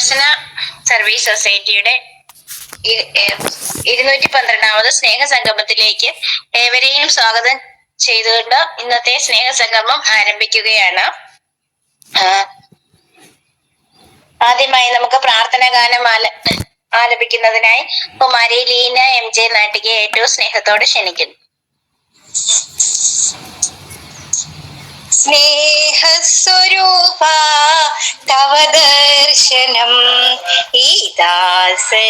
ദർശന service സൊസൈറ്റിയുടെ 212ാമത് സ്നേഹസംഗമത്തിലേക്ക് ഏവരെയും സ്വാഗതം ചെയ്തുകൊണ്ട് ഇന്നത്തെ സ്നേഹസംഗമം ആരംഭിക്കുകയാണ്. ആദ്യമായി നമുക്ക് പ്രാർത്ഥന ഗാനം ആലപിക്കുന്നതിനായി കുമാരി ലീന MJ നാട്ടികയെ ഏറ്റവും സ്നേഹത്തോടെ ക്ഷണിക്കുന്നു. സ്നേഹസ്വരൂപ തവ ദർശനം ഈ ദാസരിലേക്കിടൂ,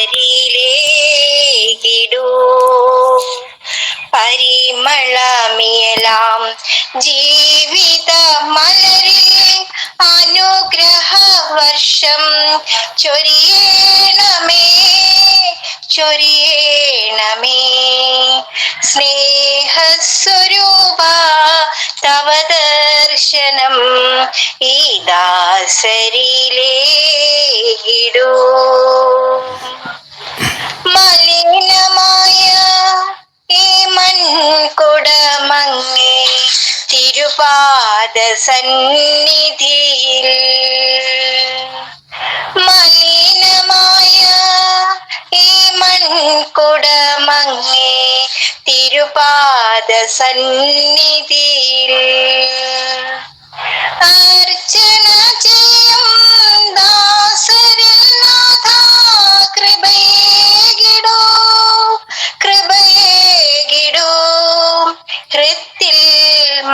പരിമളമിയലാം ജീവിത മലരിൽ അനുഗ്രഹ വർഷം ചൊരിയണമേ ചൊരിയണമേ. സ്നേഹസ്വരൂപ തവ ദർശനം ഈ ദാസരിലേക്കിടൂ, മലിനമായ ഈ മൺകുടമങ്ങേ തിരുപാദ സന്നിധിയിൽ, മലിനമായ ഈ മൺകുടമങ്ങേ തിരുപാദ സന്നിധിയിൽ അർച്ചന ചെയ്യും ദാസരിൽ നാഥ കൃപയേകിടൂ കൃപയേകിടൂ. ഹൃത്തിൽ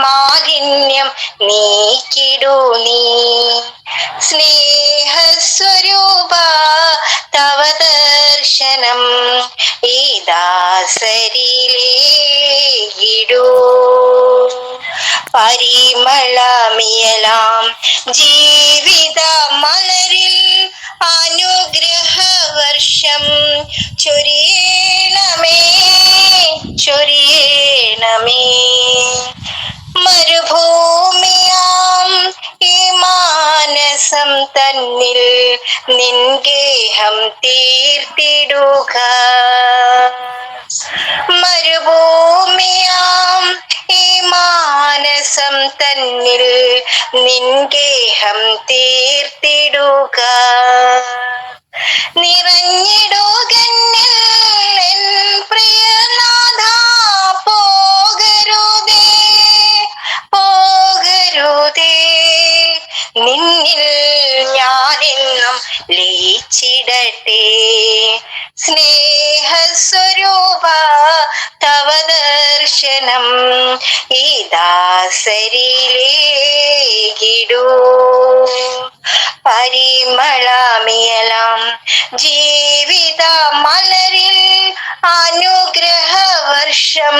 മാലിന്യം നീക്കിടൂ നീ, സ്നേഹസ്വരൂപ തവ ദർശനം ഈ ദാസരിലേക്കിടൂ, പരിമളമിയലാം ജീവിത മലരിൽ അനുഗ്രഹ വർഷം ചൊരിയണമേ ചൊരിയണമേ. മരുഭൂമിയാം ഈ മാനസം തന്നിൽ നിൻഗേഹം തീർത്തിടുക, മരുഭൂമിയാം ഈ മാനസം തന്നിൽ നിൻഗേഹം തീർത്തിടുക. നിറഞ്ഞിടുകന്നിൽ എൻ പ്രിയനാഥ പോകരുതേ പോകരുതേ, നിന്നിൽ ഞാനെന്നും ലയിച്ചിടട്ടെ. സ്നേഹസ്വരൂപ തവ ദർശനം ഈ ദാസരിലേക്കിടൂ, പരിമളമിയലാം ജീവിത മലരിൽ അനുഗ്രഹ വർഷം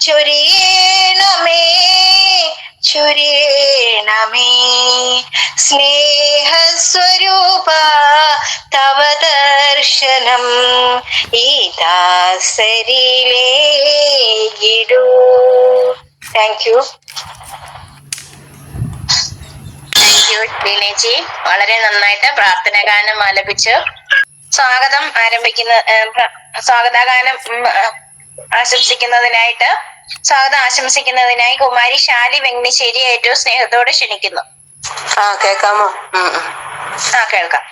ചൊരിയണമേ ചൊരിയണമേ. സ്നേഹസ്വരൂപ തവ ദർശനം ഈ ദാസരിലേക്കിടൂ. Thank you. ലീനേജി വളരെ നന്നായിട്ട് പ്രാർത്ഥന ഗാനം ആലപിച്ച് സ്വാഗതഗാനം ആശംസിക്കുന്നതിനായി കുമാരി ശാലി വെങ്ങിശ്ശേരി ഏറ്റവും സ്നേഹത്തോടെ ക്ഷണിക്കുന്നു. കേൾക്കാമോ? കേൾക്കാം.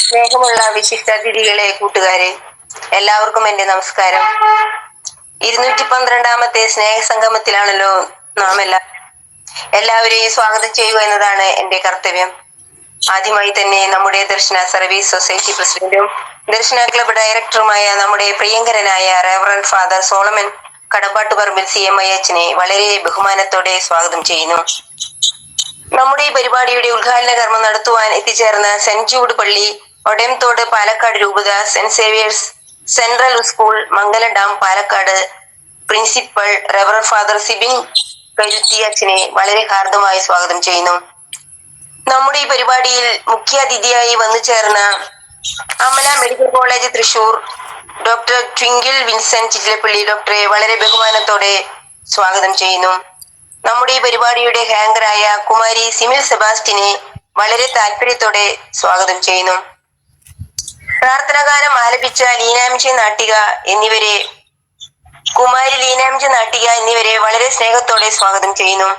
സ്നേഹമുള്ള വിശിഷ്ടാതിഥികളെ, കൂട്ടുകാരെ, എല്ലാവർക്കും എന്റെ നമസ്കാരം. 212ാമത്തെ സ്നേഹസംഗമത്തിലാണല്ലോ നാം എല്ലാവരെയും സ്വാഗതം ചെയ്യുക എന്നതാണ് എന്റെ കർത്തവ്യം. ആദ്യമായി തന്നെ നമ്മുടെ ദർശന സർവീസ് സൊസൈറ്റി പ്രസിഡന്റും ദർശന ക്ലബ് ഡയറക്ടറുമായ നമ്മുടെ പ്രിയങ്കരനായ Reverend father Solomon Kadambattuparambil CMI അച്ഛനെ വളരെ ബഹുമാനത്തോടെ സ്വാഗതം ചെയ്യുന്നു. നമ്മുടെ ഈ പരിപാടിയുടെ ഉദ്ഘാടന കർമ്മം നടത്തുവാൻ എത്തിച്ചേർന്ന സെന്റ് ജൂഡ് പള്ളി, ഒടയംതോട് പാലക്കാട് രൂപത, saint Xavier's central school, Mangalam dam Palakkad principal reverend father Sibin Karuthi അച്ഛനെ വളരെ ഹാർദമായി സ്വാഗതം ചെയ്യുന്നു. നമ്മുടെ ഈ പരിപാടിയിൽ മുഖ്യാതിഥിയായി വന്നു ചേർന്ന Amala medical college Thrissur doctor Twinkle Vincent Chittilappally ഡോക്ടറെ വളരെ ബഹുമാനത്തോടെ സ്വാഗതം ചെയ്യുന്നു. നമ്മുടെ ഈ പരിപാടിയുടെ ഹാങ്കറായ കുമാരി സിമിൽ സെബാസ്റ്റിനെ വളരെ താല്പര്യത്തോടെ സ്വാഗതം ചെയ്യുന്നു. പ്രാർത്ഥനാഗാനം ആലപിച്ച ലീനാംജി നാട്ടിക എന്നിവരെ കുമാരി ലീനാംജി നാട്ടിക എന്നിവരെ വളരെ സ്നേഹത്തോടെ സ്വാഗതം ചെയ്യുന്നു.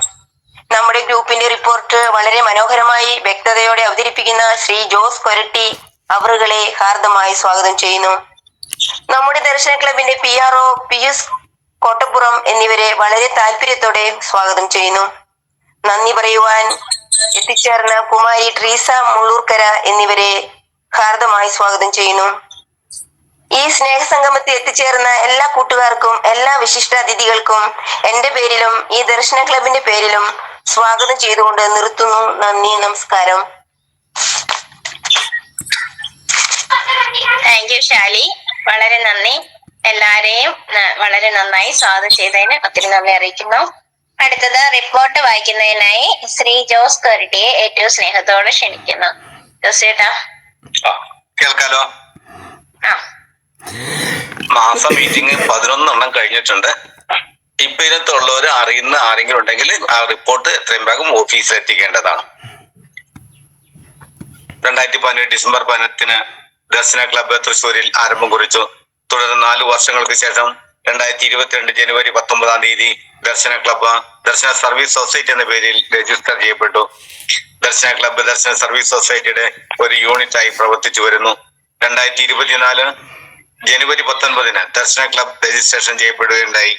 നമ്മുടെ ഗ്രൂപ്പിന്റെ റിപ്പോർട്ട് വളരെ മനോഹരമായി വ്യക്തതയോടെ അവതരിപ്പിക്കുന്ന ശ്രീ ജോസ് കൊരട്ടി അവറുകളെ ഹാർദമായി സ്വാഗതം ചെയ്യുന്നു. നമ്മുടെ ദർശന ക്ലബിന്റെ PRO പിയൂസ് കോട്ടപ്പുറം എന്നിവരെ വളരെ താല്പര്യത്തോടെ സ്വാഗതം ചെയ്യുന്നു. നന്ദി പറയുവാൻ എത്തിച്ചേർന്ന കുമാരി ട്രീസ മുള്ളൂർക്കര എന്നിവരെ ഹാർദമായി സ്വാഗതം ചെയ്യുന്നു. ഈ സ്നേഹസംഗമത്തിൽ എത്തിച്ചേർന്ന എല്ലാ കൂട്ടുകാർക്കും എല്ലാ വിശിഷ്ട അതിഥികൾക്കും എന്റെ പേരിലും ഈ ദർശന ക്ലബിന്റെ പേരിലും സ്വാഗതം ചെയ്തുകൊണ്ട് നിർത്തുന്നു. നന്ദി, നമസ്കാരം. താങ്ക് യു ശാലി, വളരെ നന്ദി. എല്ലാരെയും വളരെ നന്നായി സ്വാഗതം ചെയ്തതിന് ഒത്തിരി നന്ദി അറിയിക്കുന്നു. അടുത്തത് റിപ്പോർട്ട് വായിക്കുന്നതിനായി ശ്രീ ജോസ് കൊരട്ടിയെ ഏറ്റവും സ്നേഹത്തോടെ ക്ഷണിക്കുന്നു. ജോസ് ചേട്ടാ കേൾക്കാലോ? മാസ മീറ്റിംഗ് 11 കഴിഞ്ഞിട്ടുണ്ട്. ഇപ്പൊ ഇതിനകത്തുള്ളവർ അറിയുന്ന ആരെങ്കിലും ഉണ്ടെങ്കിൽ ആ റിപ്പോർട്ട് എത്രയും വേഗം ഓഫീസിൽ എത്തിക്കേണ്ടതാണ്. 2017 ഡിസംബർ 15 ദർശന ക്ലബ്ബ് തൃശ്ശൂരിൽ ആരംഭം കുറിച്ചു. തുടർന്ന് 4 വർഷങ്ങൾക്ക് ശേഷം 2022 ജനുവരി 19 ദർശന ക്ലബ്ബ് ദർശന സർവീസ് സൊസൈറ്റി എന്ന പേരിൽ രജിസ്റ്റർ ചെയ്യപ്പെട്ടു. ദർശന ക്ലബ്ബ് ദർശന സർവീസ് സൊസൈറ്റിയുടെ ഒരു യൂണിറ്റായി പ്രവർത്തിച്ചു വരുന്നു. 2024 ജനുവരി 19 ദർശന ക്ലബ്ബ് രജിസ്ട്രേഷൻ ചെയ്യപ്പെടുകയുണ്ടായി.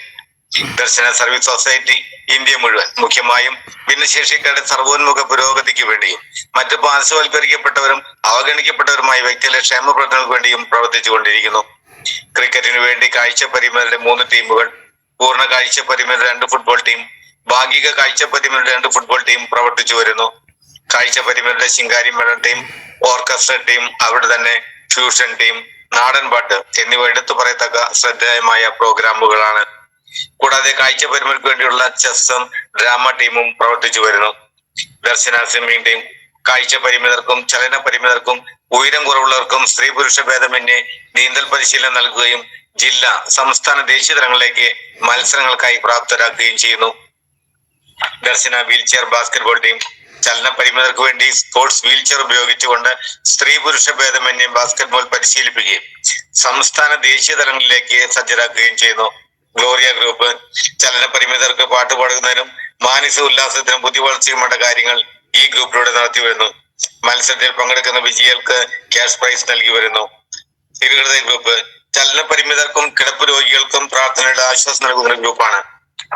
ദർശന സർവീസ് സൊസൈറ്റി ഇന്ത്യ മുഴുവൻ മുഖ്യമായും ഭിന്നശേഷിക്കാരുടെ സർവോന്മുഖ പുരോഗതിക്ക് വേണ്ടിയും മറ്റു പാർശ്വവൽക്കരിക്കപ്പെട്ടവരും അവഗണിക്കപ്പെട്ടവരുമായ വ്യക്തികളുടെ ക്ഷേമപ്രവർത്തനങ്ങൾക്ക് വേണ്ടിയും പ്രവർത്തിച്ചു കൊണ്ടിരിക്കുന്നു. ക്രിക്കറ്റിന് വേണ്ടി കാഴ്ച പരിമിതരുടെ 3 ടീമുകൾ, പൂർണ്ണ കാഴ്ച പരിമിതരുടെ 2 ഫുട്ബോൾ ടീം, ഭാഗിക കാഴ്ച പരിമിതരുടെ 2 ഫുട്ബോൾ ടീം പ്രവർത്തിച്ചു വരുന്നു. കാഴ്ച പരിമിതരുടെ ശിങ്കാരി മേളം ടീം, ഓർക്കസ്ട്ര ടീം, അവിടെ തന്നെ ഫ്യൂഷൻ ടീം, നാടൻ പാട്ട് എന്നിവ എടുത്തു പറയത്തക്ക ശ്രദ്ധേയമായ പ്രോഗ്രാമുകളാണ്. കൂടാതെ കാഴ്ച പരിമിതർക്ക് വേണ്ടിയുള്ള ചെസ്സും ഡ്രാമ ടീമും പ്രവർത്തിച്ചു വരുന്നു. ദർശന സ്വിമ്മിംഗ് ടീം കാഴ്ച പരിമിതർക്കും ചലന പരിമിതർക്കും ഉയരം കുറവുള്ളവർക്കും സ്ത്രീ പുരുഷ ഭേദമന്യേ നീന്തൽ പരിശീലനം നൽകുകയും ജില്ലാ, സംസ്ഥാന, ദേശീയ തലങ്ങളിലേക്ക് മത്സരങ്ങൾക്കായി പ്രാപ്തരാക്കുകയും ചെയ്യുന്നു. ദർശന വീൽചെയർ ബാസ്കറ്റ്ബോൾ ടീം ചലന പരിമിതർക്ക് വേണ്ടി സ്പോർട്സ് വീൽചെയർ ഉപയോഗിച്ചുകൊണ്ട് സ്ത്രീ പുരുഷ ഭേദമന്യേ ബാസ്കറ്റ്ബോൾ പരിശീലിപ്പിക്കുകയും സംസ്ഥാന, ദേശീയ തലങ്ങളിലേക്ക് സജ്ജരാക്കുകയും ചെയ്യുന്നു. ഗ്ലോറിയ ഗ്രൂപ്പ് ചലന പരിമിതർക്ക് പാട്ടുപാടുന്നതിനും മാനസിക ഉല്ലാസത്തിനും ബുദ്ധി വളർച്ചയും വേണ്ട കാര്യങ്ങൾ ഈ ഗ്രൂപ്പിലൂടെ നടത്തി വരുന്നു. മത്സരത്തിൽ പങ്കെടുക്കുന്ന വിജയികൾക്ക് ക്യാഷ് പ്രൈസ് നൽകി വരുന്നു. തിരുഹൃദയ ഗ്രൂപ്പ് ചലന പരിമിതർക്കും കിടപ്പ് രോഗികൾക്കും പ്രാർത്ഥനയുടെ ആശ്വാസം നൽകുന്ന ഗ്രൂപ്പാണ്.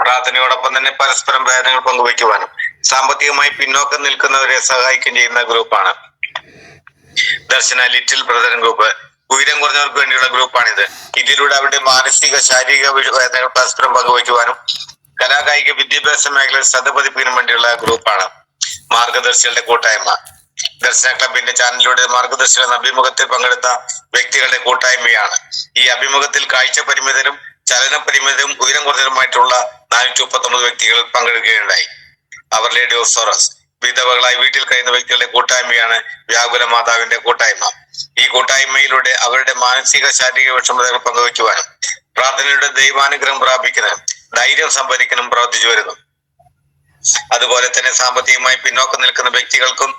പ്രാർത്ഥനയോടൊപ്പം തന്നെ പരസ്പരം വേദനകൾ പങ്കുവയ്ക്കുവാനും സാമ്പത്തികമായി പിന്നോക്കം നിൽക്കുന്നവരെ സഹായിക്കുകയും ചെയ്യുന്ന ഗ്രൂപ്പാണ്. ദർശന ലിറ്റിൽ ബ്രദർ ഗ്രൂപ്പ് ഉയരം കുറഞ്ഞവർക്ക് വേണ്ടിയുള്ള ഗ്രൂപ്പാണിത്. ഇതിലൂടെ അവരുടെ മാനസിക, ശാരീരിക വേദനകൾ പരസ്പരം പങ്കുവയ്ക്കുവാനും കലാകായിക വിദ്യാഭ്യാസ മേഖലയിൽ ശ്രദ്ധ പതിപ്പിക്കാനും വേണ്ടിയുള്ള ഗ്രൂപ്പാണ്. മാർഗദർശികളുടെ കൂട്ടായ്മ ദർശന ക്ലബിന്റെ ചാനലിലൂടെ മാർഗദർശികൾ എന്ന അഭിമുഖത്തിൽ പങ്കെടുത്ത വ്യക്തികളുടെ കൂട്ടായ്മയാണ്. ഈ അഭിമുഖത്തിൽ കാഴ്ച പരിമിതരും ചലന പരിമിതരും ഉയരം കുറഞ്ഞവരുമായിട്ടുള്ള 439 വ്യക്തികൾ പങ്കെടുക്കുകയുണ്ടായി. അവർ ലേഡി ഓഫ് സോറസ് വിധവകളായി വീട്ടിൽ കഴിയുന്ന വ്യക്തികളുടെ കൂട്ടായ്മയാണ് വ്യാകുല മാതാവിന്റെ കൂട്ടായ്മ. ഈ കൂട്ടായ്മയിലൂടെ അവരുടെ മാനസിക, ശാരീരിക വിഷമതകൾ പങ്കുവയ്ക്കുവാനും പ്രാർത്ഥനയുടെ ദൈവാനുഗ്രഹം പ്രാപിക്കാനും ധൈര്യം സംഭരിക്കാനും പ്രവർത്തിച്ചു വരുന്നു. അതുപോലെ തന്നെ സാമ്പത്തികമായി പിന്നോക്കം നിൽക്കുന്ന വ്യക്തികൾക്കും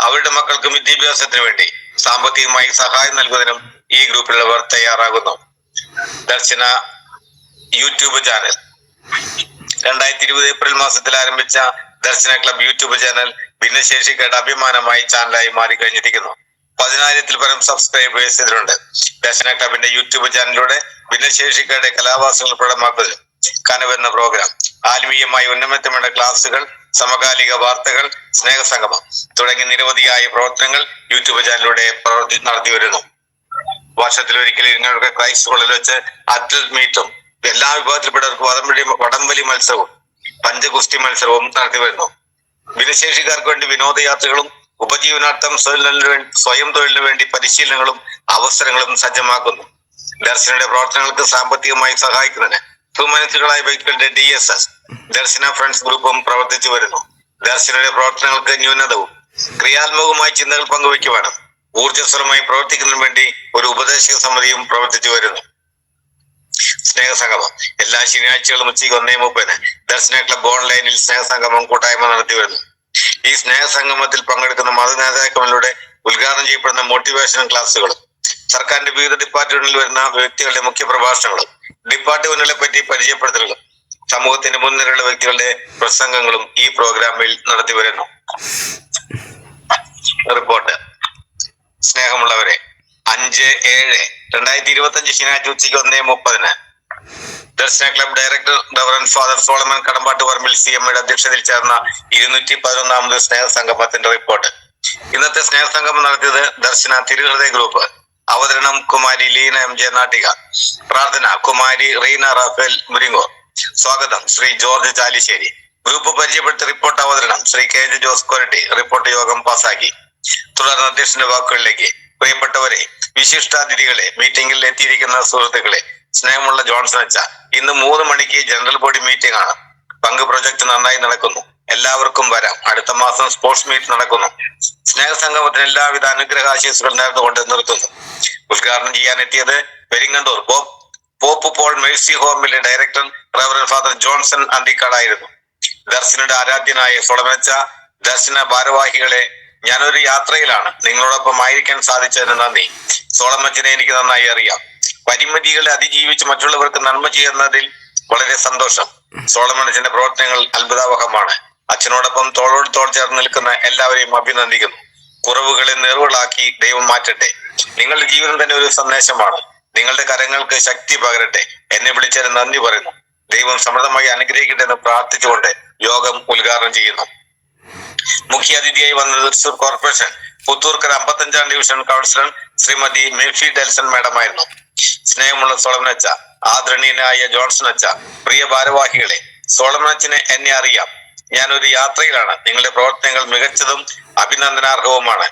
അവരുടെ മക്കൾക്കും വിദ്യാഭ്യാസത്തിന് വേണ്ടി സാമ്പത്തികമായി സഹായം നൽകുന്നതിനും ഈ ഗ്രൂപ്പിലുള്ളവർ തയ്യാറാകുന്നു. ദർശന യൂട്യൂബ് ചാനൽ 2020 ഏപ്രിൽ മാസത്തിൽ ആരംഭിച്ച ദർശന ക്ലബ് യൂട്യൂബ് ചാനൽ ഭിന്നശേഷിക്കാരുടെ അഭിമാനമായി ചാനലായി മാറിക്കഴിഞ്ഞിരിക്കുന്നു. 10,000-ൽ പരം സബ്സ്ക്രൈബേഴ്സ് ഇതിലുണ്ട്. ദർശന ക്ലബിന്റെ യൂട്യൂബ് ചാനലിലൂടെ ഭിന്നശേഷിക്കാരുടെ കലാവാസങ്ങൾ പ്രകടമാക്കുന്നത് കനവെന്ന പ്രോഗ്രാം, ആത്മീയമായി ഉന്നമനത്തിനുള്ള ക്ലാസുകൾ, സമകാലിക വാർത്തകൾ, സ്നേഹസംഗമം തുടങ്ങി നിരവധിയായ പ്രവർത്തനങ്ങൾ യൂട്യൂബ് ചാനലിലൂടെ നടത്തി വരുന്നു. വർഷത്തിലൊരിക്കൽ ഇങ്ങനെയൊക്കെ ക്രൈസ്റ്റ് കോളേജിൽ വെച്ച് അത്ലറ്റ് മീറ്റും എല്ലാ വിഭാഗത്തിൽപ്പെട്ടവർക്ക് വടംവലി മത്സരവും പഞ്ചഗുസ്തി മത്സരവും നടത്തി വരുന്നു. ഭിന്നശേഷിക്കാർക്ക് വേണ്ടി വിനോദയാത്രകളും ഉപജീവനാർത്ഥം സ്വയം തൊഴിലിനു വേണ്ടി പരിശീലനങ്ങളും അവസരങ്ങളും സജ്ജമാക്കുന്നു. ദർശനയുടെ പ്രവർത്തനങ്ങൾക്ക് സാമ്പത്തികമായി സഹായിക്കുന്നതിന് ഹ്യൂമനിസ്റ്റുകളായ വ്യക്തികളുടെ DSS ദർശന ഫ്രണ്ട്സ് ഗ്രൂപ്പും പ്രവർത്തിച്ചു വരുന്നു. ദർശനയുടെ പ്രവർത്തനങ്ങൾക്ക് ന്യൂനതവും ക്രിയാത്മകവുമായ ചിന്തകൾ പങ്കുവയ്ക്കുവാനും ഊർജ്ജസ്വലമായി പ്രവർത്തിക്കുന്നതിനു വേണ്ടി ഒരു ഉപദേശക സമിതിയും പ്രവർത്തിച്ചു വരുന്നു. സ്നേഹസംഗമം എല്ലാ ശനിയാഴ്ചകളും ഉച്ചയ്ക്ക് 1:30 ദർശന ക്ലബ് ഓൺലൈനിൽ സ്നേഹസംഗമം കൂട്ടായ്മ നടത്തി വരുന്നു. ഈ സ്നേഹസംഗമത്തിൽ പങ്കെടുക്കുന്ന മതനേതാക്കളിലൂടെ ഉദ്ഘാടനം ചെയ്യപ്പെടുന്ന മോട്ടിവേഷൻ ക്ലാസുകളും സർക്കാരിന്റെ വിവിധ ഡിപ്പാർട്ട്മെന്റിൽ വരുന്ന വ്യക്തികളുടെ മുഖ്യ പ്രഭാഷണങ്ങളും ഡിപ്പാർട്ട്മെന്റുകളെ പറ്റി പരിചയപ്പെടുത്തലുകളും സമൂഹത്തിന്റെ മുൻനിരയുള്ള വ്യക്തികളുടെ പ്രസംഗങ്ങളും ഈ പ്രോഗ്രാമിൽ നടത്തി വരുന്നു. റിപ്പോർട്ട്. സ്നേഹമുള്ളവരെ, 5/7/2025 ശനിയാഴ്ച ഉച്ചയ്ക്ക് 1:30 Darshana club director reverend father Solomon Kadampattu Parambil CMയുടെ അധ്യക്ഷതയിൽ ചേർന്ന 211ാമത് സ്നേഹസംഗമത്തിന്റെ റിപ്പോർട്ട്. ഇന്നത്തെ സ്നേഹസംഗമം നടത്തിയത് ദർശന തിരുഹൃദയ ഗ്രൂപ്പ്. അവതരണം കുമാരി ലീന MJ നാട്ടിക. പ്രാർത്ഥന കുമാരി റീന റാഫേൽ മുരിങ്ങൂർ. സ്വാഗതം ശ്രീ ജോർജ് ചാലിശ്ശേരി. ഗ്രൂപ്പ് പരിചയപ്പെടുത്തി റിപ്പോർട്ട് അവതരണം ശ്രീ KJ ജോസ് കൊരട്ടി. റിപ്പോർട്ട് യോഗം പാസാക്കി. തുടർന്ന് അധ്യക്ഷന്റെ വാക്കുകളിലേക്ക്. പ്രിയപ്പെട്ടവരെ, വിശിഷ്ടാതിഥികളെ, മീറ്റിംഗിൽ എത്തിയിരിക്കുന്ന സുഹൃത്തുക്കളെ, സ്നേഹമുള്ള ജോൺസൺ അച്ഛ, ഇന്ന് 3 മണിക്ക് ജനറൽ ബോഡി മീറ്റിംഗ് ആണ്. പങ്ക് പ്രൊജക്ട് നന്നായി നടക്കുന്നു. എല്ലാവർക്കും വരാം. അടുത്ത മാസം സ്പോർട്സ് മീറ്റ് നടക്കുന്നു. സ്നേഹസംഗമത്തിന് എല്ലാവിധ അനുഗ്രഹാശീസ്സുകൾ നേർന്നുകൊണ്ട് നിർത്തുന്നു. ഉദ്ഘാടനം ചെയ്യാൻ എത്തിയത് പെരിങ്ങണ്ടൂർ പോപ്പ് പോൾ മേഴ്സി ഹോമിലെ ഡയറക്ടർ റവറൻ ഫാദർ ജോൺസൺ അന്തിക്കാടായിരുന്നു. ദർശനയുടെ ആരാധ്യനായ സോളമനച്ച, ദർശന ഭാരവാഹികളെ, ഞാനൊരു യാത്രയിലാണ്. നിങ്ങളോടൊപ്പം ആയിരിക്കാൻ സാധിച്ചതിന് നന്ദി. സോളമച്ചനെ എനിക്ക് നന്നായി അറിയാം. പരിമിതികളെ അതിജീവിച്ച് മറ്റുള്ളവർക്ക് നന്മ ചെയ്യുന്നതിൽ വളരെ സന്തോഷം. സോളമനച്ചന്റെ പ്രവർത്തനങ്ങൾ അത്ഭുതാവഹമാണ്. അച്ഛനോടൊപ്പം തോളോട് തോൾ ചേർന്ന് നിൽക്കുന്ന എല്ലാവരെയും അഭിനന്ദിക്കുന്നു. കുറവുകളെ നേർവുകളാക്കി ദൈവം മാറ്റട്ടെ. നിങ്ങളുടെ ജീവിതം തന്നെ ഒരു സന്ദേശമാണ്. നിങ്ങളുടെ കരങ്ങൾക്ക് ശക്തി പകരട്ടെ. എന്നെ വിളിച്ചതിന് നന്ദി പറയുന്നു. ദൈവം സമൃദ്ധമായി അനുഗ്രഹിക്കട്ടെ എന്ന് പ്രാർത്ഥിച്ചുകൊണ്ട് യോഗം ഉദ്ഘാടനം ചെയ്യുന്നു. മുഖ്യാതിഥിയായി വന്നത് തൃശൂർ കോർപ്പറേഷൻ പുത്തൂർക്കര 55ാം ഡിവിഷൻ കൗൺസിലർ ശ്രീമതി മെൽഫി ഡെൽസൺ മാഡമായിരുന്നു. സ്നേഹമുള്ള സോളമനച്ച, ആദരണീയനായ ജോൺസൺ അച്ഛ, പ്രിയ ഭാരവാഹികളെ, സോളമനച്ചനെ എന്നെ അറിയാം. ഞാനൊരു യാത്രയിലാണ്. നിങ്ങളുടെ പ്രവർത്തനങ്ങൾ മികച്ചതും അഭിനന്ദനാർഹവുമാണ്.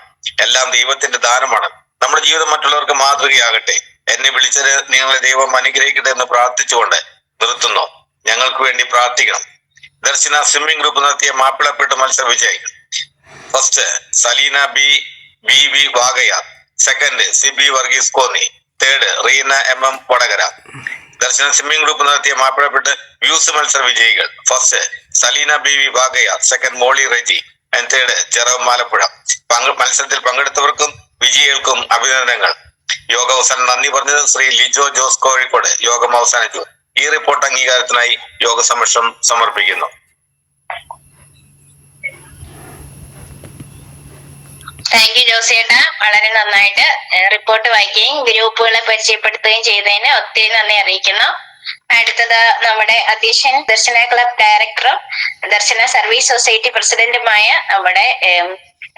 എല്ലാം ദൈവത്തിന്റെ ദാനമാണ്. നമ്മുടെ ജീവിതം മറ്റുള്ളവർക്ക് മാതൃകയാകട്ടെ. എന്നെ വിളിച്ചത് നിങ്ങളെ ദൈവം അനുഗ്രഹിക്കട്ടെ എന്ന് പ്രാർത്ഥിച്ചുകൊണ്ട് നിർത്തുന്നു. ഞങ്ങൾക്ക് വേണ്ടി പ്രാർത്ഥിക്കണം. ദർശന സ്വിമ്മിംഗ് ഗ്രൂപ്പ് നടത്തിയ മാപ്പിളപ്പെട്ട് മത്സര വിജയികൾ. ഫസ്റ്റ് സലീന BV വാഗയാർ. Second CB Varghese Konni. Third Reena MM Vadakara. Darshana swimming group നടത്തിയ മാപ്പിളപ്പെട്ട് വ്യൂസ് മത്സര വിജയികൾ. ഫസ്റ്റ് സലീന BV വാഗയാർ. Second Molly Reji. And third Jerome Malappuzha. മത്സരത്തിൽ പങ്കെടുത്തവർക്കും വിജയികൾക്കും അഭിനന്ദനങ്ങൾ. യോഗ അവസാനം നന്ദി പറഞ്ഞത് ശ്രീ ലിജോ ജോസ് കോഴിക്കോട്. യോഗം അവസാനിച്ചു. ഈ റിപ്പോർട്ട് അംഗീകാരത്തിനായി യോഗ സമക്ഷം സമർപ്പിക്കുന്നു. താങ്ക് യു ജോസിയേട്ട. വളരെ നന്നായിട്ട് റിപ്പോർട്ട് വായിക്കുകയും ഗ്രൂപ്പുകളെ പരിചയപ്പെടുത്തുകയും ചെയ്തതിന് ഒത്തിരി നന്ദി അറിയിക്കുന്നു. അടുത്തത് നമ്മുടെ അധ്യക്ഷൻ, ദർശന ക്ലബ് ഡയറക്ടറും ദർശന സർവീസ് സൊസൈറ്റി പ്രസിഡന്റുമായ നമ്മുടെ